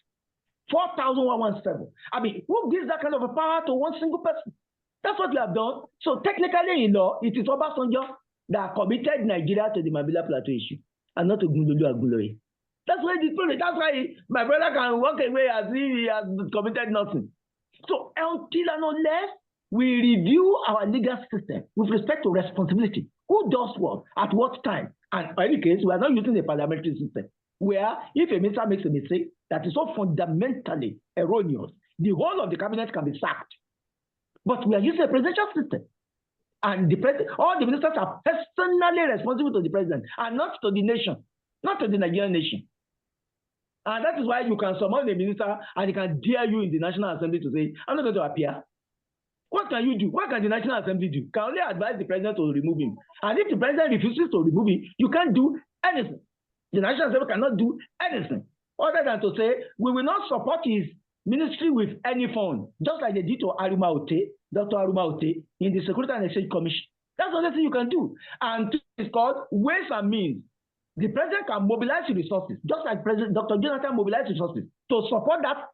4,117. I mean, who gives that kind of a power to one single person? That's what we have done. So technically in law, it is Obasanjo that committed Nigeria to the Mambila Plateau issue and not to Gundulu Aguloye. That's why my brother can walk away as if he has committed nothing. So until and unless we review our legal system with respect to responsibility, who does what, at what time, and in any case, we are not using a parliamentary system where if a minister makes a mistake that is so fundamentally erroneous, the whole of the cabinet can be sacked. But we are using a presidential system. And all the ministers are personally responsible to the president and not to the nation, not to the Nigerian nation. And that is why you can summon the minister and he can dare you in the National Assembly to say, I'm not going to appear. What can you do? What can the National Assembly do? Can only advise the president to remove him. And if the president refuses to remove him, you can't do anything. The National Assembly cannot do anything other than to say, we will not support his ministry with any fund, just like they did to Dr. Aruma Ote in the Security and Exchange Commission. That's the only thing you can do. And it's called ways and means. The president can mobilize resources, just like President Dr. Jonathan mobilized resources to support that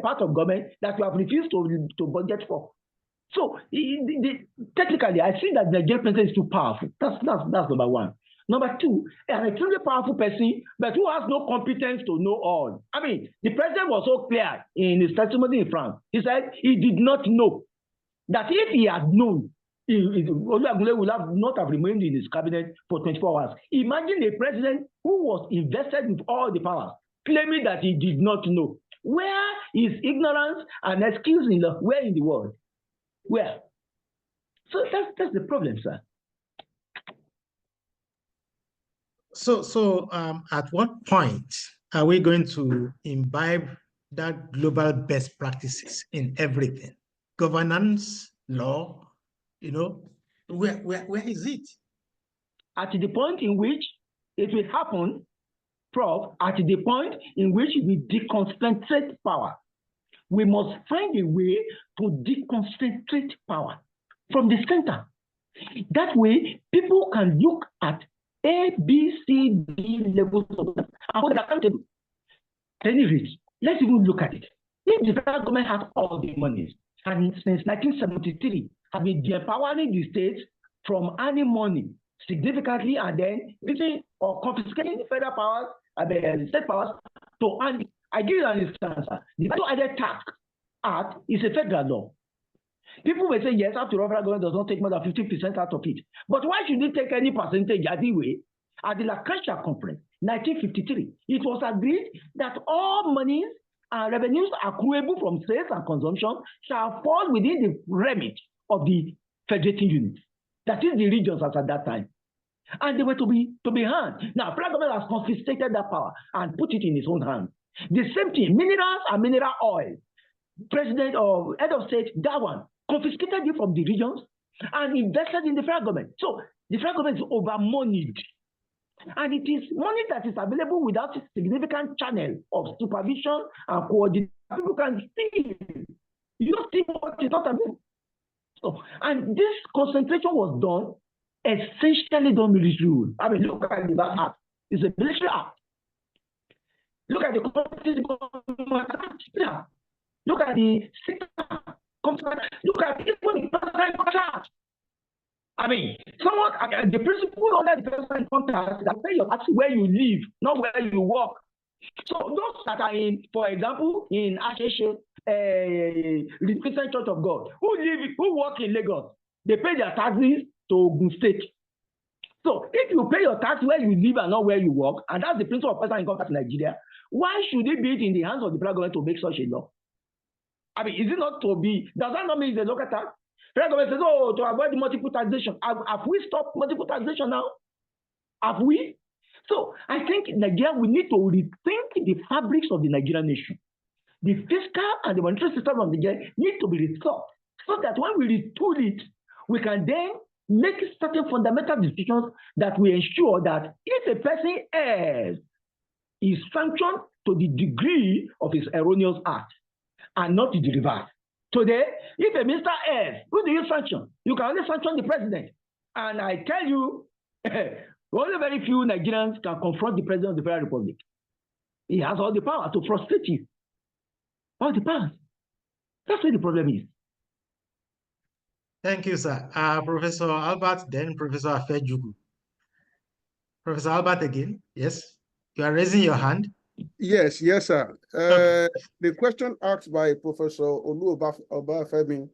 part of government that you have refused to budget for. So technically, I think that the Nigerian president is too powerful. That's number one. Number two, an extremely powerful person, but who has no competence to know all. I mean, the president was so clear in his testimony in France. He said he did not know that if he had known, Oluwagunle would not have remained in his cabinet for 24 hours. Imagine a president who was invested with all the powers, claiming that he did not know. Where is ignorance and excuse in law? Where in the world? Where? So that's the problem, sir. So at what point are we going to imbibe that global best practices in everything? Governance, law, where is it? At the point in which it will happen, Prof, at the point in which we deconcentrate power, we must find a way to deconcentrate power from the center. That way, people can look at A, B, C, D levels of them and hold accountable. Let's even look at it. If the federal government has all the monies, and since 1973 have been empowering the states from earning money significantly and then using or confiscating the federal powers and the state powers to earn. I give you an instance. The Value Added Tax Act is a federal law. People may say, yes, after all, federal government does not take more than 50% out of it. But why should it take any percentage anyway? At the Lancashire Conference, 1953, it was agreed that all monies and revenues accruable from sales and consumption shall fall within the remit of the federating unit. That is the regions as at that time. And they were to be earned. Now, federal government has confiscated that power and put it in its own hands. The same thing, minerals and mineral oil. President or head of state, that one, confiscated it from the regions and invested in the federal government. So the federal government is over-moneyed. And it is money that is available without a significant channel of supervision and coordination. People can see. You don't see what is not available. So, and this concentration was done, essentially done military rule. I mean, look at the act. It's a military act. Look at the government act. Yeah. Look at the look at even the personal contract. I mean, the principle under the personal contract that pay your tax where you live, not where you work. So those that are in, for example, in Asheshe, Christian Church of God, who work in Lagos, they pay their taxes to Ogun State. So if you pay your tax where you live and not where you work, and that's the principle of personal income tax in Nigeria, why should it be in the hands of the federal government to make such a law? I mean, is it not to be, does that not mean it's a local tax? Federal government says, oh, to avoid the multiple taxation. Have we stopped multiple taxation now? Have we? So I think Nigeria, we need to rethink the fabrics of the Nigerian nation. The fiscal and the monetary system of Nigeria need to be rethought so that when we retool it, we can then make certain fundamental decisions that will ensure that if a person errs, is sanctioned to the degree of his erroneous act and not to the reverse. Today, if a minister errs, who do you sanction? You can only sanction the president. And I tell you, only very few Nigerians can confront the president of the Federal Republic. He has all the power to frustrate you. All the powers. That's where the problem is. Thank you, sir. Professor Albert, then Professor Afejugu. Professor Albert again. Yes, you are raising your hand. Yes, sir. Okay. The question asked by Professor Obafemi,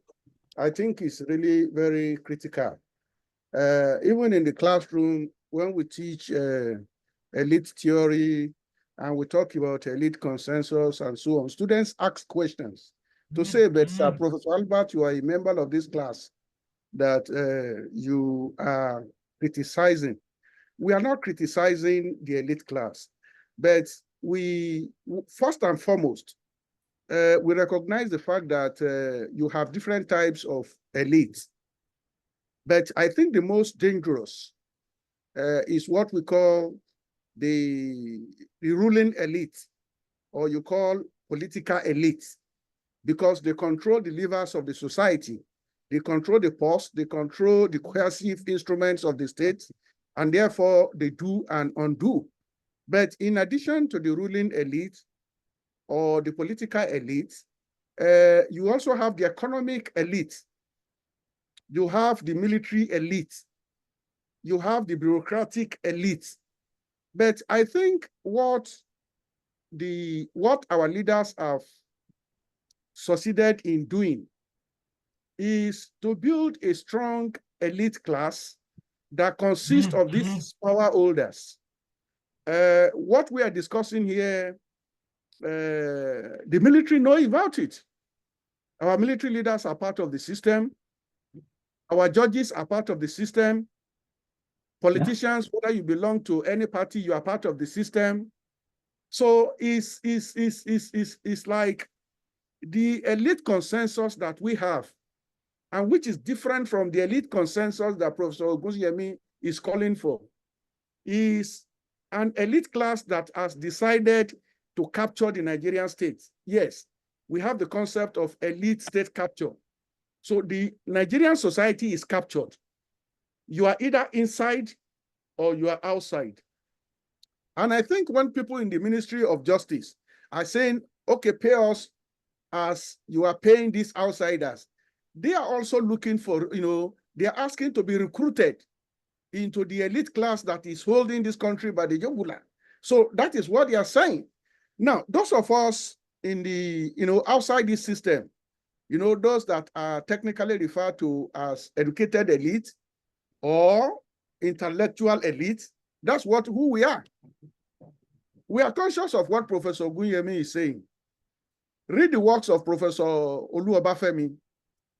I think is really very critical. Even in the classroom, when we teach elite theory and we talk about elite consensus and so on, students ask questions to say, but Sir Professor Albert, you are a member of this class that you are criticizing. We are not criticizing the elite class, but we, first and foremost, we recognize the fact that you have different types of elites. But I think the most dangerous is what we call the ruling elite, or you call political elite, because they control the levers of the society. They control the purse, they control the coercive instruments of the state, and therefore they do and undo. But in addition to the ruling elite or the political elite, you also have the economic elite. You have the military elite. You have the bureaucratic elite. But I think what our leaders have succeeded in doing is to build a strong elite class that consists of these power holders. What we are discussing here, the military know about it. Our military leaders are part of the system. Our judges are part of the system. Politicians, whether you belong to any party, you are part of the system. So it's like the elite consensus that we have, and which is different from the elite consensus that Professor Ogunyemi is calling for, is an elite class that has decided to capture the Nigerian state. Yes, we have the concept of elite state capture. So the Nigerian society is captured. You are either inside or you are outside. And I think when people in the Ministry of Justice are saying, okay, pay us as you are paying these outsiders, they are also looking for, they are asking to be recruited into the elite class that is holding this country by the jugular. So that is what they are saying. Now, those of us in the, outside this system, those that are technically referred to as educated elite or intellectual elite, that's who we are. We are conscious of what Professor Ogunyemi is saying. Read the works of Professor Obafemi.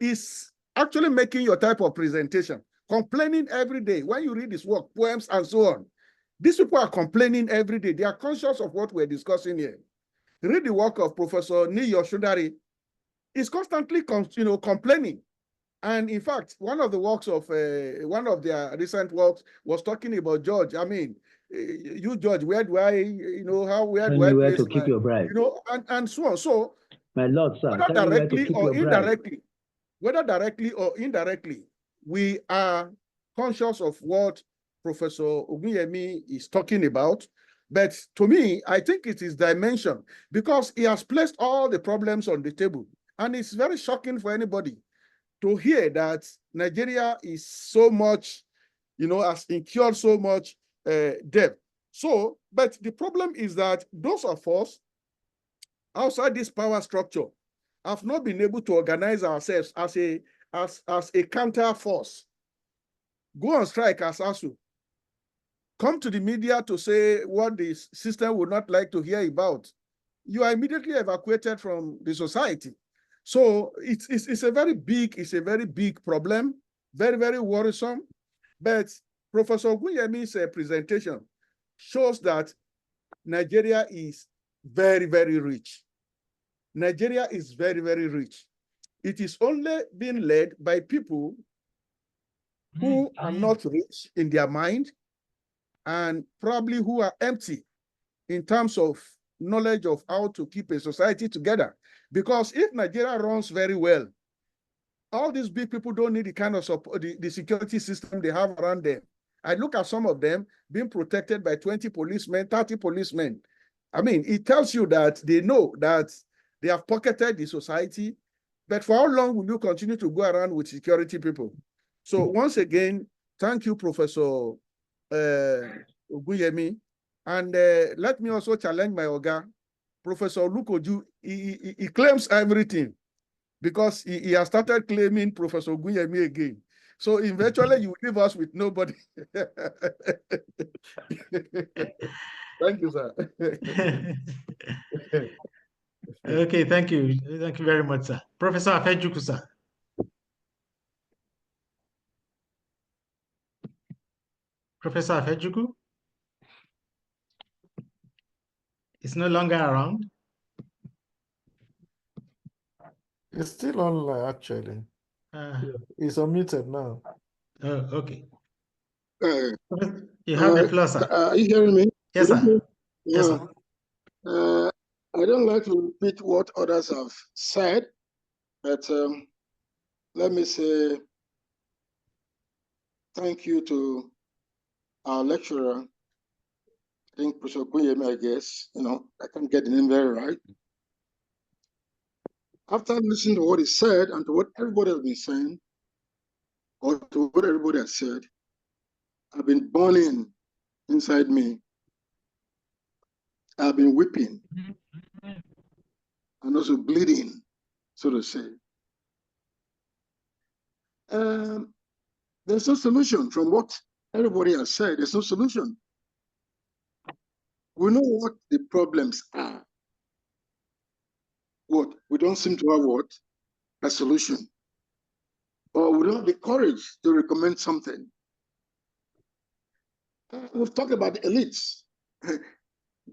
Is actually making your type of presentation, complaining every day. When you read his work, poems and so on, these people are complaining every day. They are conscious of what we're discussing here. Read the work of Professor Niyo Shudari. He's constantly complaining. And in fact, one of the works of one of their recent works was talking about George. I mean, you George, where do I, where do I place to keep your bribe, and so on. So, my lord, sir, whether directly or indirectly, we are conscious of what Professor Ogunyemi is talking about. But to me, I think it is dimension, because he has placed all the problems on the table. And it's very shocking for anybody to hear that Nigeria is so much, has incurred so much debt. So, but the problem is that those of us outside this power structure have not been able to organize ourselves as a counter force. Go on strike as ASU. come to the media to say what the system would not like to hear about, you are immediately evacuated from the society. So it's a very big problem, very, very worrisome. But Professor Ogunyemi's presentation shows that Nigeria is very, very rich. Nigeria is very, very rich. It is only being led by people who are not rich in their mind and probably who are empty in terms of knowledge of how to keep a society together. Because if Nigeria runs very well, all these big people don't need the kind of support, the security system they have around them. I look at some of them being protected by 20 policemen, 30 policemen. I mean, it tells you that they know that they have pocketed the society, but for how long will you continue to go around with security people? So once again, thank you, Professor Ogunyemi. And let me also challenge my Oga, Professor Olukoju. He claims everything because he has started claiming Professor Ogunyemi again. So eventually you leave us with nobody. Thank you, sir. Okay, thank you. Thank you very much, sir. Professor Afejuku, sir. Professor Afejuku is no longer around. It's still online, actually. It's unmuted now. Oh, okay. You You have the floor, sir. are you hearing me? Yes, sir. Yes, Yeah. sir. I don't like to repeat what others have said, but let me say thank you to our lecturer. I think Professor Ogunyemi, I guess, I can't get the name very right. After listening to what he said and to what everybody has been saying, or to what everybody has said, I've been burning inside me. I've been weeping and also bleeding, so to say. There's no solution from what everybody has said. There's no solution. We know what the problems are. What? We don't seem to have what? A solution. Or we don't have the courage to recommend something. We've talked about the elites.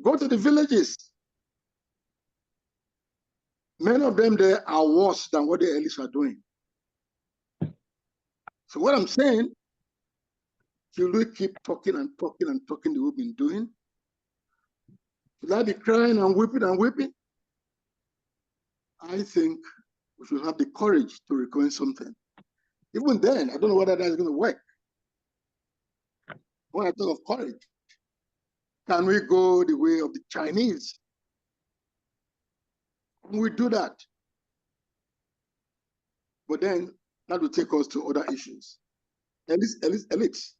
Go to the villages. Many of them there are worse than what the elites are doing. So what I'm saying, should we keep talking and talking and talking that we've been doing? Should I be crying and weeping and weeping? I think we should have the courage to recommend something. Even then, I don't know whether that's going to work. When I talk of courage, can we go the way of the Chinese? Can we do that? But then that will take us to other issues. Elites.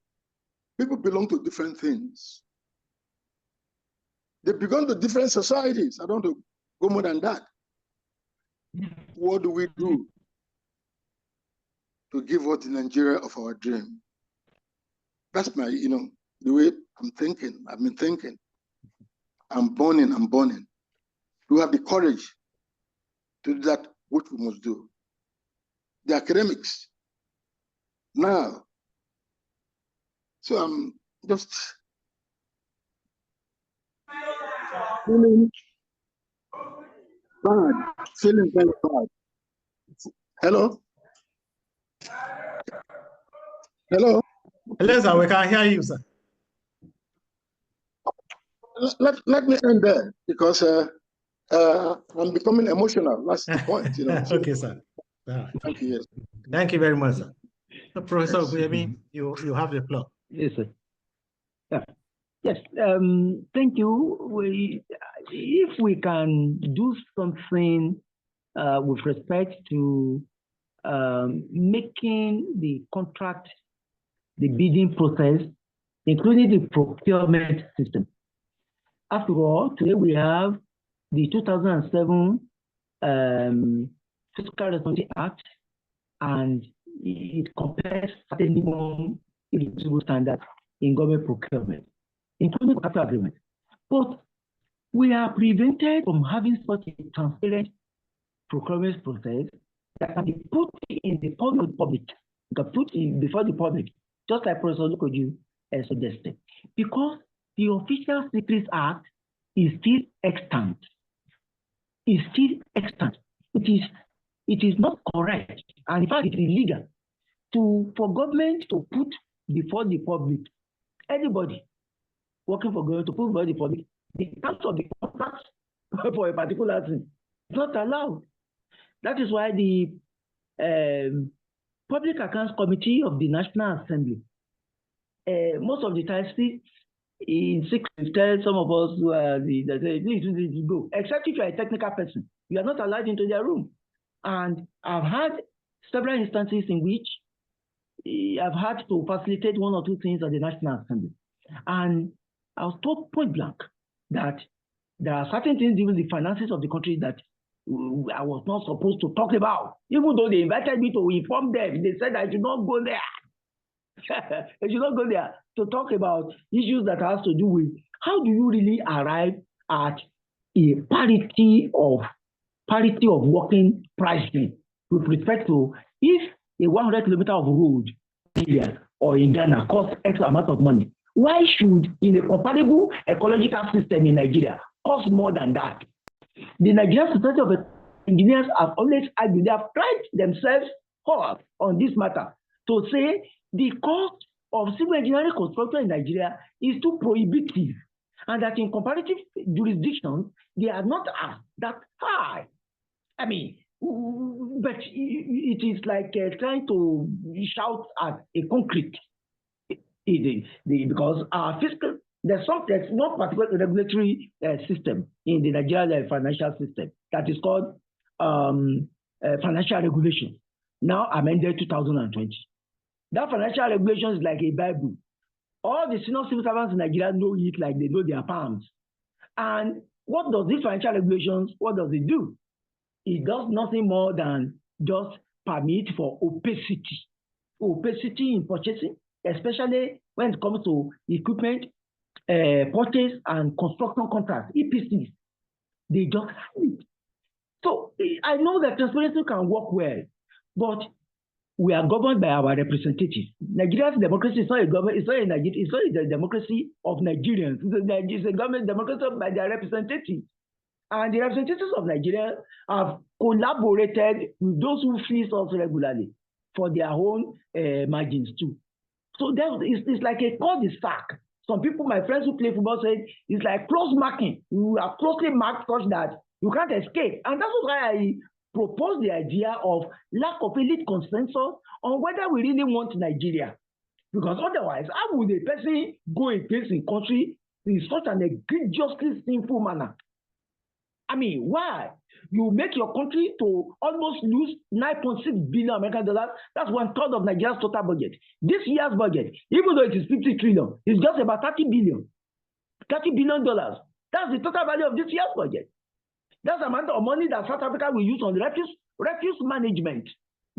People belong to different things. They belong to different societies. I don't want to go more than that. What do we do to give us the Nigeria of our dream? That's my, the way I'm thinking. I've been thinking. I'm burning. Do we have the courage to do that, what we must do? The academics. Now, so I'm just feeling bad, feeling very bad. Hello? Hello? Hello, sir. We can hear you, sir. Let me end there because I'm becoming emotional. That's the point, Okay, sir. Thank you. Yes. Thank you very much, sir. So, Professor Ogunyemi, you have the floor. Yes, sir. Yeah. Yes. Thank you. If we can do something with respect to making the contract, the bidding process, including the procurement system. After all, today we have the 2007 Fiscal Responsibility Act, and it compares certain minimum eligible standards in government procurement. including capital agreement. But we are prevented from having such a transparent procurement process that can be put in the public, can put in before the public, just like Professor Ojo suggested, because the Official Secrets Act is still extant. Is still extant. It is not correct, and in fact, it is illegal for government to put before the public, anybody working for government to put before the public the terms of the contract for a particular thing. It's not allowed. That is why the Public Accounts Committee of the National Assembly, most of the time, in secret, tell some of us who are please go, except if you are a technical person, you are not allowed into their room. And I've had several instances in which I've had to facilitate one or two things at the National Assembly. And I was told point blank that there are certain things in the finances of the country that I was not supposed to talk about. Even though they invited me to inform them, they said I should not go there. I should not go there to talk about issues that has to do with how do you really arrive at a parity of working pricing with respect to if a 100 kilometer of road here or in Ghana costs X amount of money. Why should, in a comparable ecological system in Nigeria, cost more than that? The Nigerian Society of Engineers have always argued, they have tried themselves hard on this matter to say the cost of civil engineering construction in Nigeria is too prohibitive, and that in comparative jurisdictions, they are not as that high. I mean, but it is like trying to shout at a concrete. Because our fiscal, there's no particular regulatory system in the Nigerian financial system that is called financial regulation, now amended 2020. That financial regulation is like a Bible. All the senior civil servants in Nigeria know it like they know their palms. And what does this financial regulations, what does it do? It does nothing more than just permit for opacity in purchasing, especially when it comes to equipment, purchase and construction contracts, EPCs. They just have it. So I know that transparency can work well, but we are governed by our representatives. Nigeria's democracy is not a government, it's not a democracy of Nigerians. It's a government democracy by their representatives. And the representatives of Nigeria have collaborated with those who fleece us regularly for their own margins too. So it's like a cul-de-sac. Some people, my friends who play football, said it's like close marking. You are closely marked such that you can't escape. And that's why I proposed the idea of lack of elite consensus on whether we really want Nigeria. Because otherwise, how would a person go against a country in such an egregiously sinful manner? I mean, why? You make your country to almost lose 9.6 billion American dollars. That's 1/3 of Nigeria's total budget. This year's budget, even though it is 50 trillion, it's just about 30 billion. $30 billion. That's the total value of this year's budget. That's the amount of money that South Africa will use on the refuse management,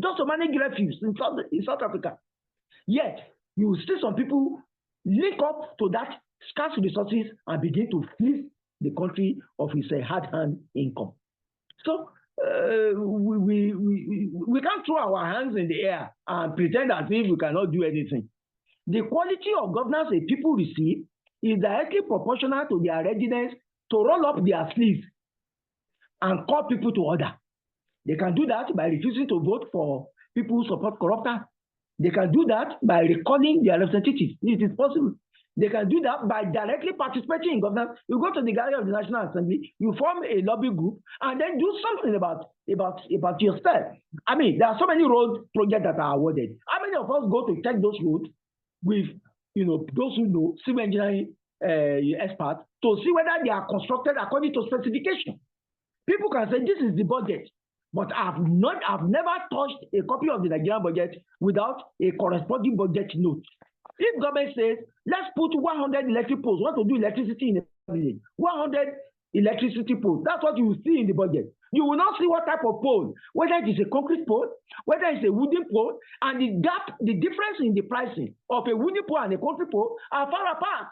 just to manage refuse in South Africa. Yet, you see some people link up to that scarce resources and begin to fleece the country of its hard-earned income. So we can't throw our hands in the air and pretend as if we cannot do anything. The quality of governance that people receive is directly proportional to their readiness to roll up their sleeves and call people to order. They can do that by refusing to vote for people who support corruptors. They can do that by recalling their representatives. It is possible. They can do that by directly participating in governance. You go to the gallery of the National Assembly, you form a lobby group, and then do something about yourself. I mean, there are so many road projects that are awarded. How many of us go to check those roads with those who know civil engineering experts to see whether they are constructed according to specification? People can say this is the budget, but I've never touched a copy of the Nigerian budget without a corresponding budget note. If government says, let's put 100 electric poles, want to do electricity in a village, 100 electricity poles, that's what you will see in the budget. You will not see what type of pole, whether it is a concrete pole, whether it's a wooden pole, and the difference in the pricing of a wooden pole and a concrete pole are far apart.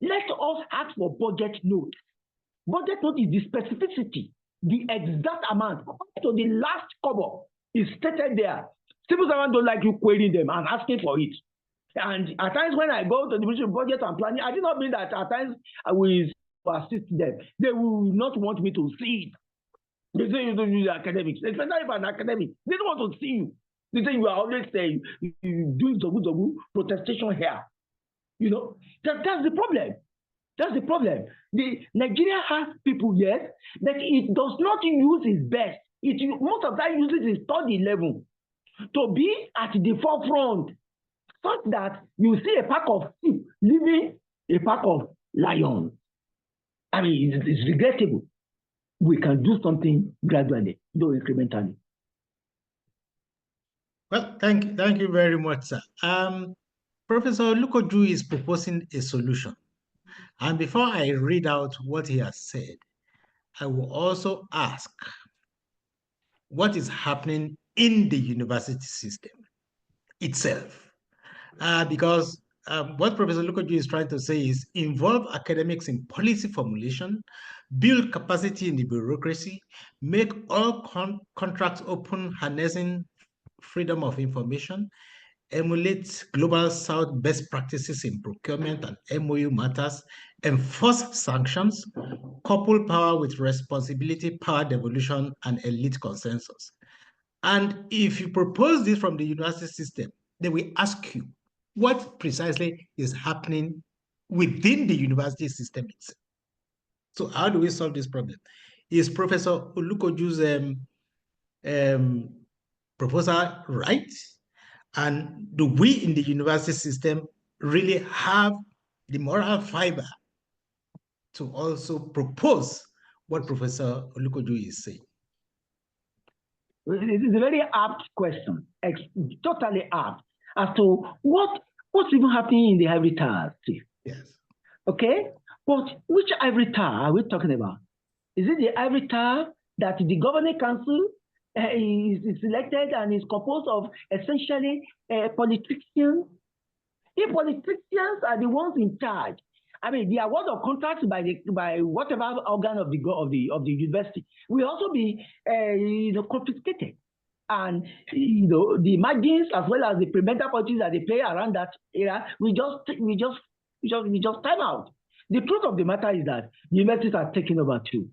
let us ask for budget note. Budget note is the specificity, the exact amount, up to the last cover is stated there. Civil servants don't like you querying them and asking for it. And at times when I go to the Ministry of Budget and Planning, I do not mean that at times I will assist them. They will not want me to see it. They say you don't use academics, especially if an academic. They don't want to see you. They say you are always saying you do zogu protestation here. You know, that's the problem. That's the problem. Nigeria has people, yes, but it does not use its best. Most of that uses its third level to be at the forefront, such that you see a pack of sheep leaving a pack of lions. I mean, it's regrettable. We can do something gradually, though incrementally. Well, thank you very much, sir. Professor Olukoju is proposing a solution. And before I read out what he has said, I will also ask what is happening in the university system itself. Because what Professor Olukoju is trying to say is involve academics in policy formulation, build capacity in the bureaucracy, make all contracts open, harnessing freedom of information, emulate Global South best practices in procurement and MOU matters, enforce sanctions, couple power with responsibility, power devolution, and elite consensus. And if you propose this from the university system, then we ask you, what precisely is happening within the university system itself? So how do we solve this problem? Is Professor Olukoju's proposal right? And do we in the university system really have the moral fiber to also propose what Professor Olukoju is saying? It is a very apt question, totally apt, as to what's even happening in the ivory tower. Yes. Okay, but which ivory tower are we talking about? Is it the ivory tower that the governing council is selected and is composed of essentially politicians? If politicians are the ones in charge, I mean, the award of contracts by whatever organ of the university will also be confiscated, and the margins as well as the preventer policies that they play around that era we just time out. The truth of the matter is that universities are taking over too,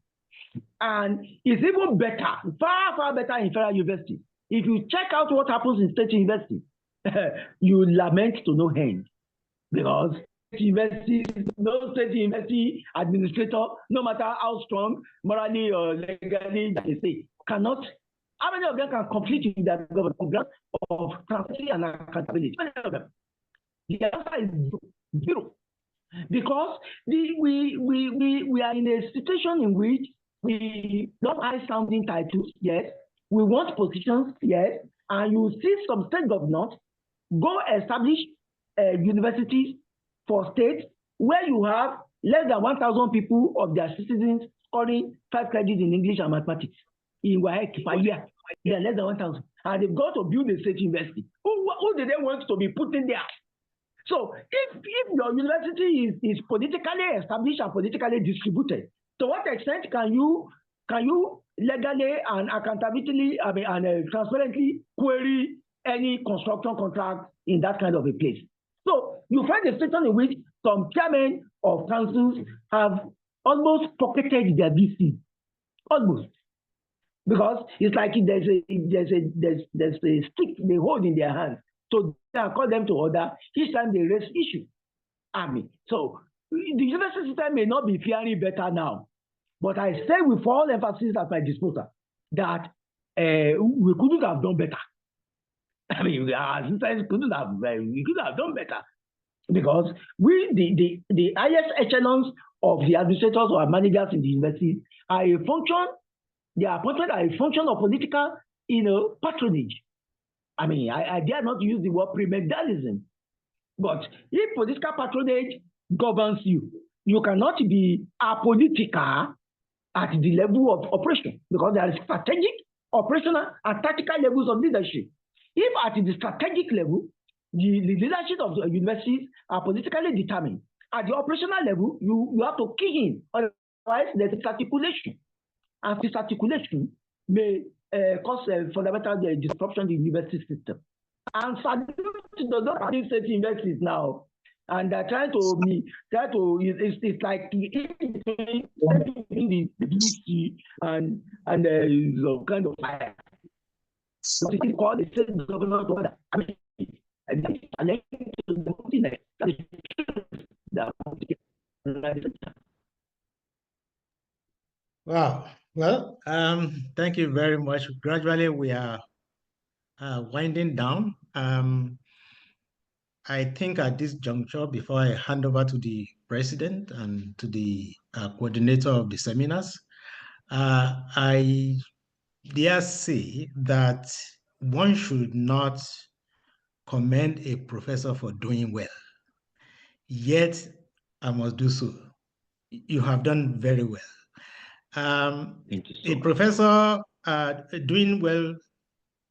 and it's even better, far better in federal universities. If you check out what happens in state universities, you lament to no end, because no state university administrator, no matter how strong morally or legally they say, cannot. How many of them can complete with that government program of transparency and accountability? How many of them? The answer is zero, because we are in a situation in which we don't high sounding titles, yes. We want positions, yes. And you see some state governors go establish universities for states where you have less than 1,000 people of their citizens scoring 5 credits in English and mathematics in WAEC per year. They are less than 1,000. And they've got to build a state university. Who do they want to be put in there? So if your university is politically established and politically distributed, to what extent can you legally and accountably, and transparently query any construction contract in that kind of a place? So you find a situation in which some chairmen of councils have almost pocketed their VC, almost, because it's like there's a stick they hold in their hand, so they can call them to order each time they raise issue. So the university system may not be faring better now, but I say with all emphasis at my disposal that we couldn't have done better. We could have done better, because the highest echelons of the administrators or managers in the university are a function. They are appointed as a function of political, patronage. I dare not use the word primordialism, but if political patronage governs you, you cannot be apolitical at the level of operation, because there is strategic, operational, and tactical levels of leadership. If at the strategic level, the leadership of the universities are politically determined, At the operational level, you have to key in, otherwise there's articulation. And this articulation may cause fundamental disruption in the university system. And SADC does not have state universities now. And they're trying to it's like in the blue sea and some kind of fire. So it's called the state government order. I mean, Wow. Well, thank you very much. Gradually, we are winding down. I think at this juncture, before I hand over to the president and to the coordinator of the seminars, I dare say that one should not commend a professor for doing well. Yet, I must do so. You have done very well. A professor doing well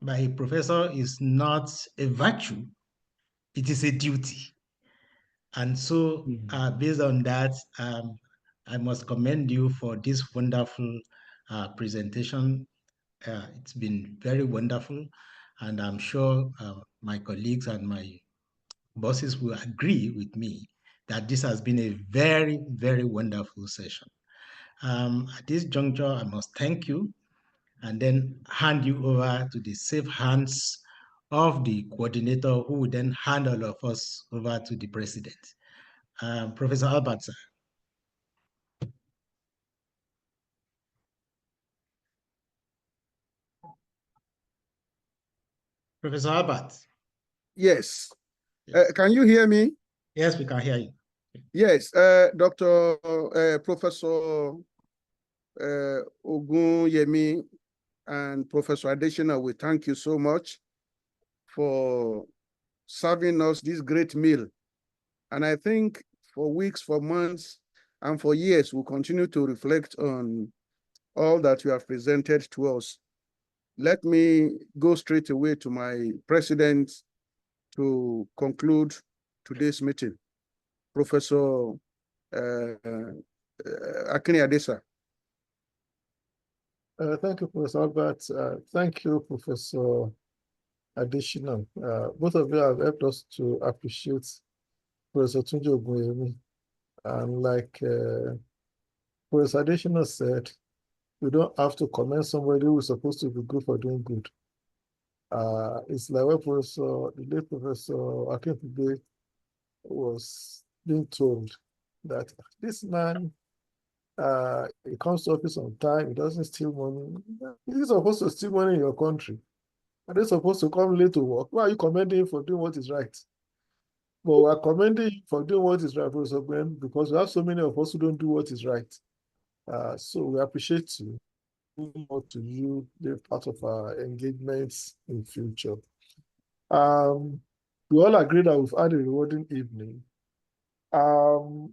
by a professor is not a virtue, it is a duty. And so based on that, I must commend you for this wonderful presentation. It's been very wonderful. And I'm sure my colleagues and my bosses will agree with me that this has been a very, very wonderful session. At this juncture, I must thank you and then hand you over to the safe hands of the coordinator, who will then hand all of us over to the president. Professor Albert, sir. Professor Albert. Yes. Can you hear me? Yes, we can hear you. Yes, Professor Ogunyemi and Professor Adesina, we thank you so much for serving us this great meal. And I think for weeks, for months, and for years, we'll continue to reflect on all that you have presented to us. Let me go straight away to my president to conclude today's meeting. Professor Akini Adesa. Thank you, Professor Albert. Thank you, Professor Adesina. Both of you have helped us to appreciate Professor Adetunji Ojo Ogunyemi. And like Professor Adesina said, we don't have to commend somebody who is supposed to be good for doing good. It's like what the late Professor Akintoye was being told that this man, he comes to office on time, he doesn't steal money. He's supposed to steal money in your country. Are they supposed to come late to work? Why are you commending him for doing what is right? But we are commending him for doing what is right, Professor Gwen, because we have so many of us who don't do what is right. So we appreciate you. To you, be part of our engagements in future. We all agree that we've had a rewarding evening. The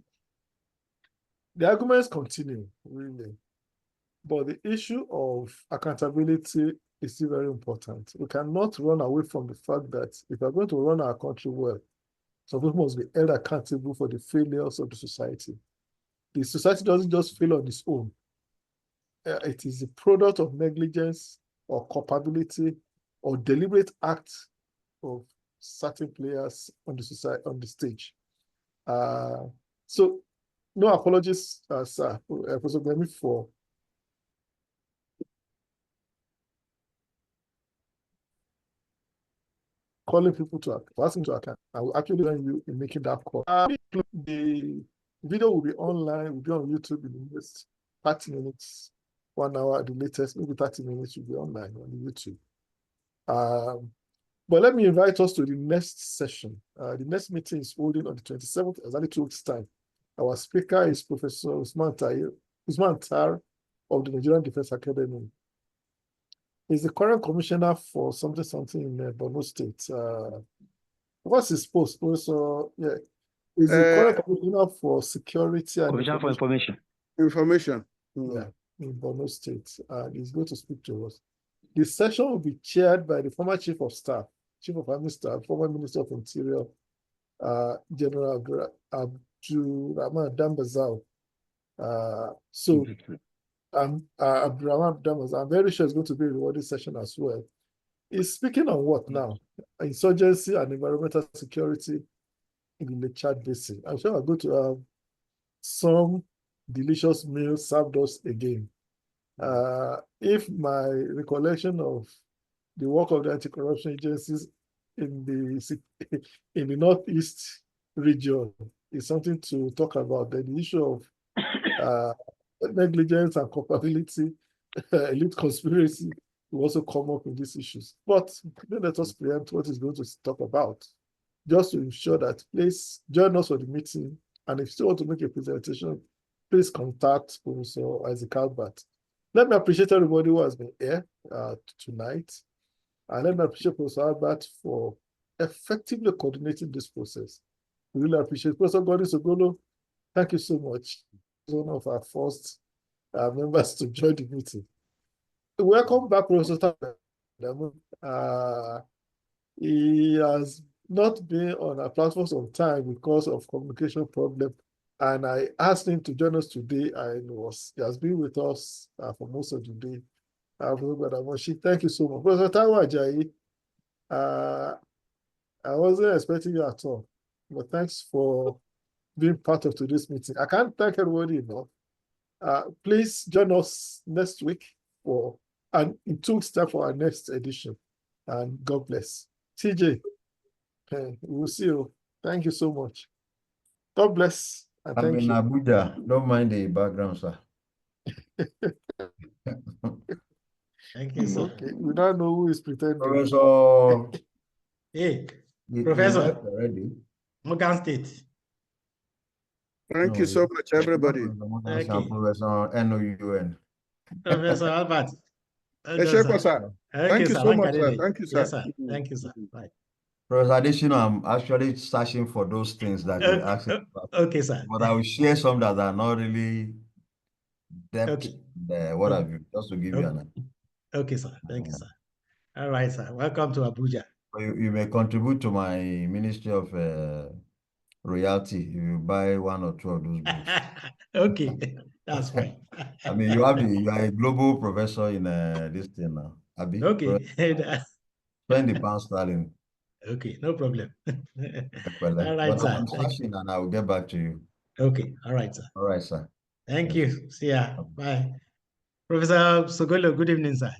arguments continue, really. But the issue of accountability is still very important. We cannot run away from the fact that if we're going to run our country well, some people must be held accountable for the failures of the society. The society doesn't just fail on its own. It is the product of negligence or culpability or deliberate acts of certain players on the stage. So no apologies, sir, Professor Ogunyemi, for calling people to asking to account. I will actually join you in making that call. The video will be online, will be on YouTube in the next 30 minutes. 1 hour at the latest, maybe 30 minutes will be online on YouTube. But let me invite us to the next session. The next meeting is holding on the 27th, exactly 2 weeks' time. Our speaker is Professor Usman Tar of the Nigerian Defense Academy. He's the current commissioner for something in Borno State. What's his post? Also, yeah, he's the current commissioner for security and Commissioner for Information. Information. Yeah, in Borno State. He's going to speak to us. The session will be chaired by the former Chief of Staff, Chief of Army Staff, former Minister of Interior, General to Rahman Dambazao. So Rahman Dambazao, I'm very sure it's going to be a rewarding session as well. He's speaking on what now? Insurgency and environmental security in the Chad Basin. I'm sure I'm going to have some delicious meals served us again. If my recollection of the work of the anti-corruption agencies in the Northeast region is something to talk about, then the issue of negligence and culpability, elite conspiracy will also come up in these issues. But let us preempt what he's going to talk about, just to ensure that please join us for the meeting. And if you still want to make a presentation, please contact Professor Isaac Albert. Let me appreciate everybody who has been here tonight. And let me appreciate Professor Albert for effectively coordinating this process. We really appreciate Professor Godwin Sogolo. Thank you so much. One of our first members to join the meeting. Welcome back, Professor Tamu. He has not been on our platform some time because of communication problem. And I asked him to join us today, and he has been with us for most of the day. Thank you so much. Professor Taiwo Ajayi, I wasn't expecting you at all, but thanks for being part of today's meeting. I can't thank everybody enough. Please join us next week and in 2 weeks' time for our next edition. And God bless. TJ, we'll see you. Thank you so much. God bless. And I'm thank in you. Abuja. Don't mind the background, sir. Thank you, sir. Okay, we don't know who is pretending. Professor. Hey, He Professor. left already. Morgan State. Thank you so much, everybody. Okay. Professor NOUN. Professor Albert. Sir. Thank you so much, sir. Thank you, sir. Yes, sir. Thank you, sir. Bye. Professor Adesina, I'm actually searching for those things that you asked about. Okay, sir. But I will share some that are not really depth. Okay. What have you, just to give you an idea. Okay, sir. Thank you, sir. All right, sir. Welcome to Abuja. You may contribute to my Ministry of Royalty if you buy 1 or 2 of those books. Okay, that's fine. I mean, you are a global professor in this thing now. Abi? Okay. Spend the pound sterling. Okay, no problem. All right, sir. I'm searching and I will get back to you. Okay, all right, sir. All right, sir. Thank you. See ya. Bye. Professor Sogolo, good evening, sir.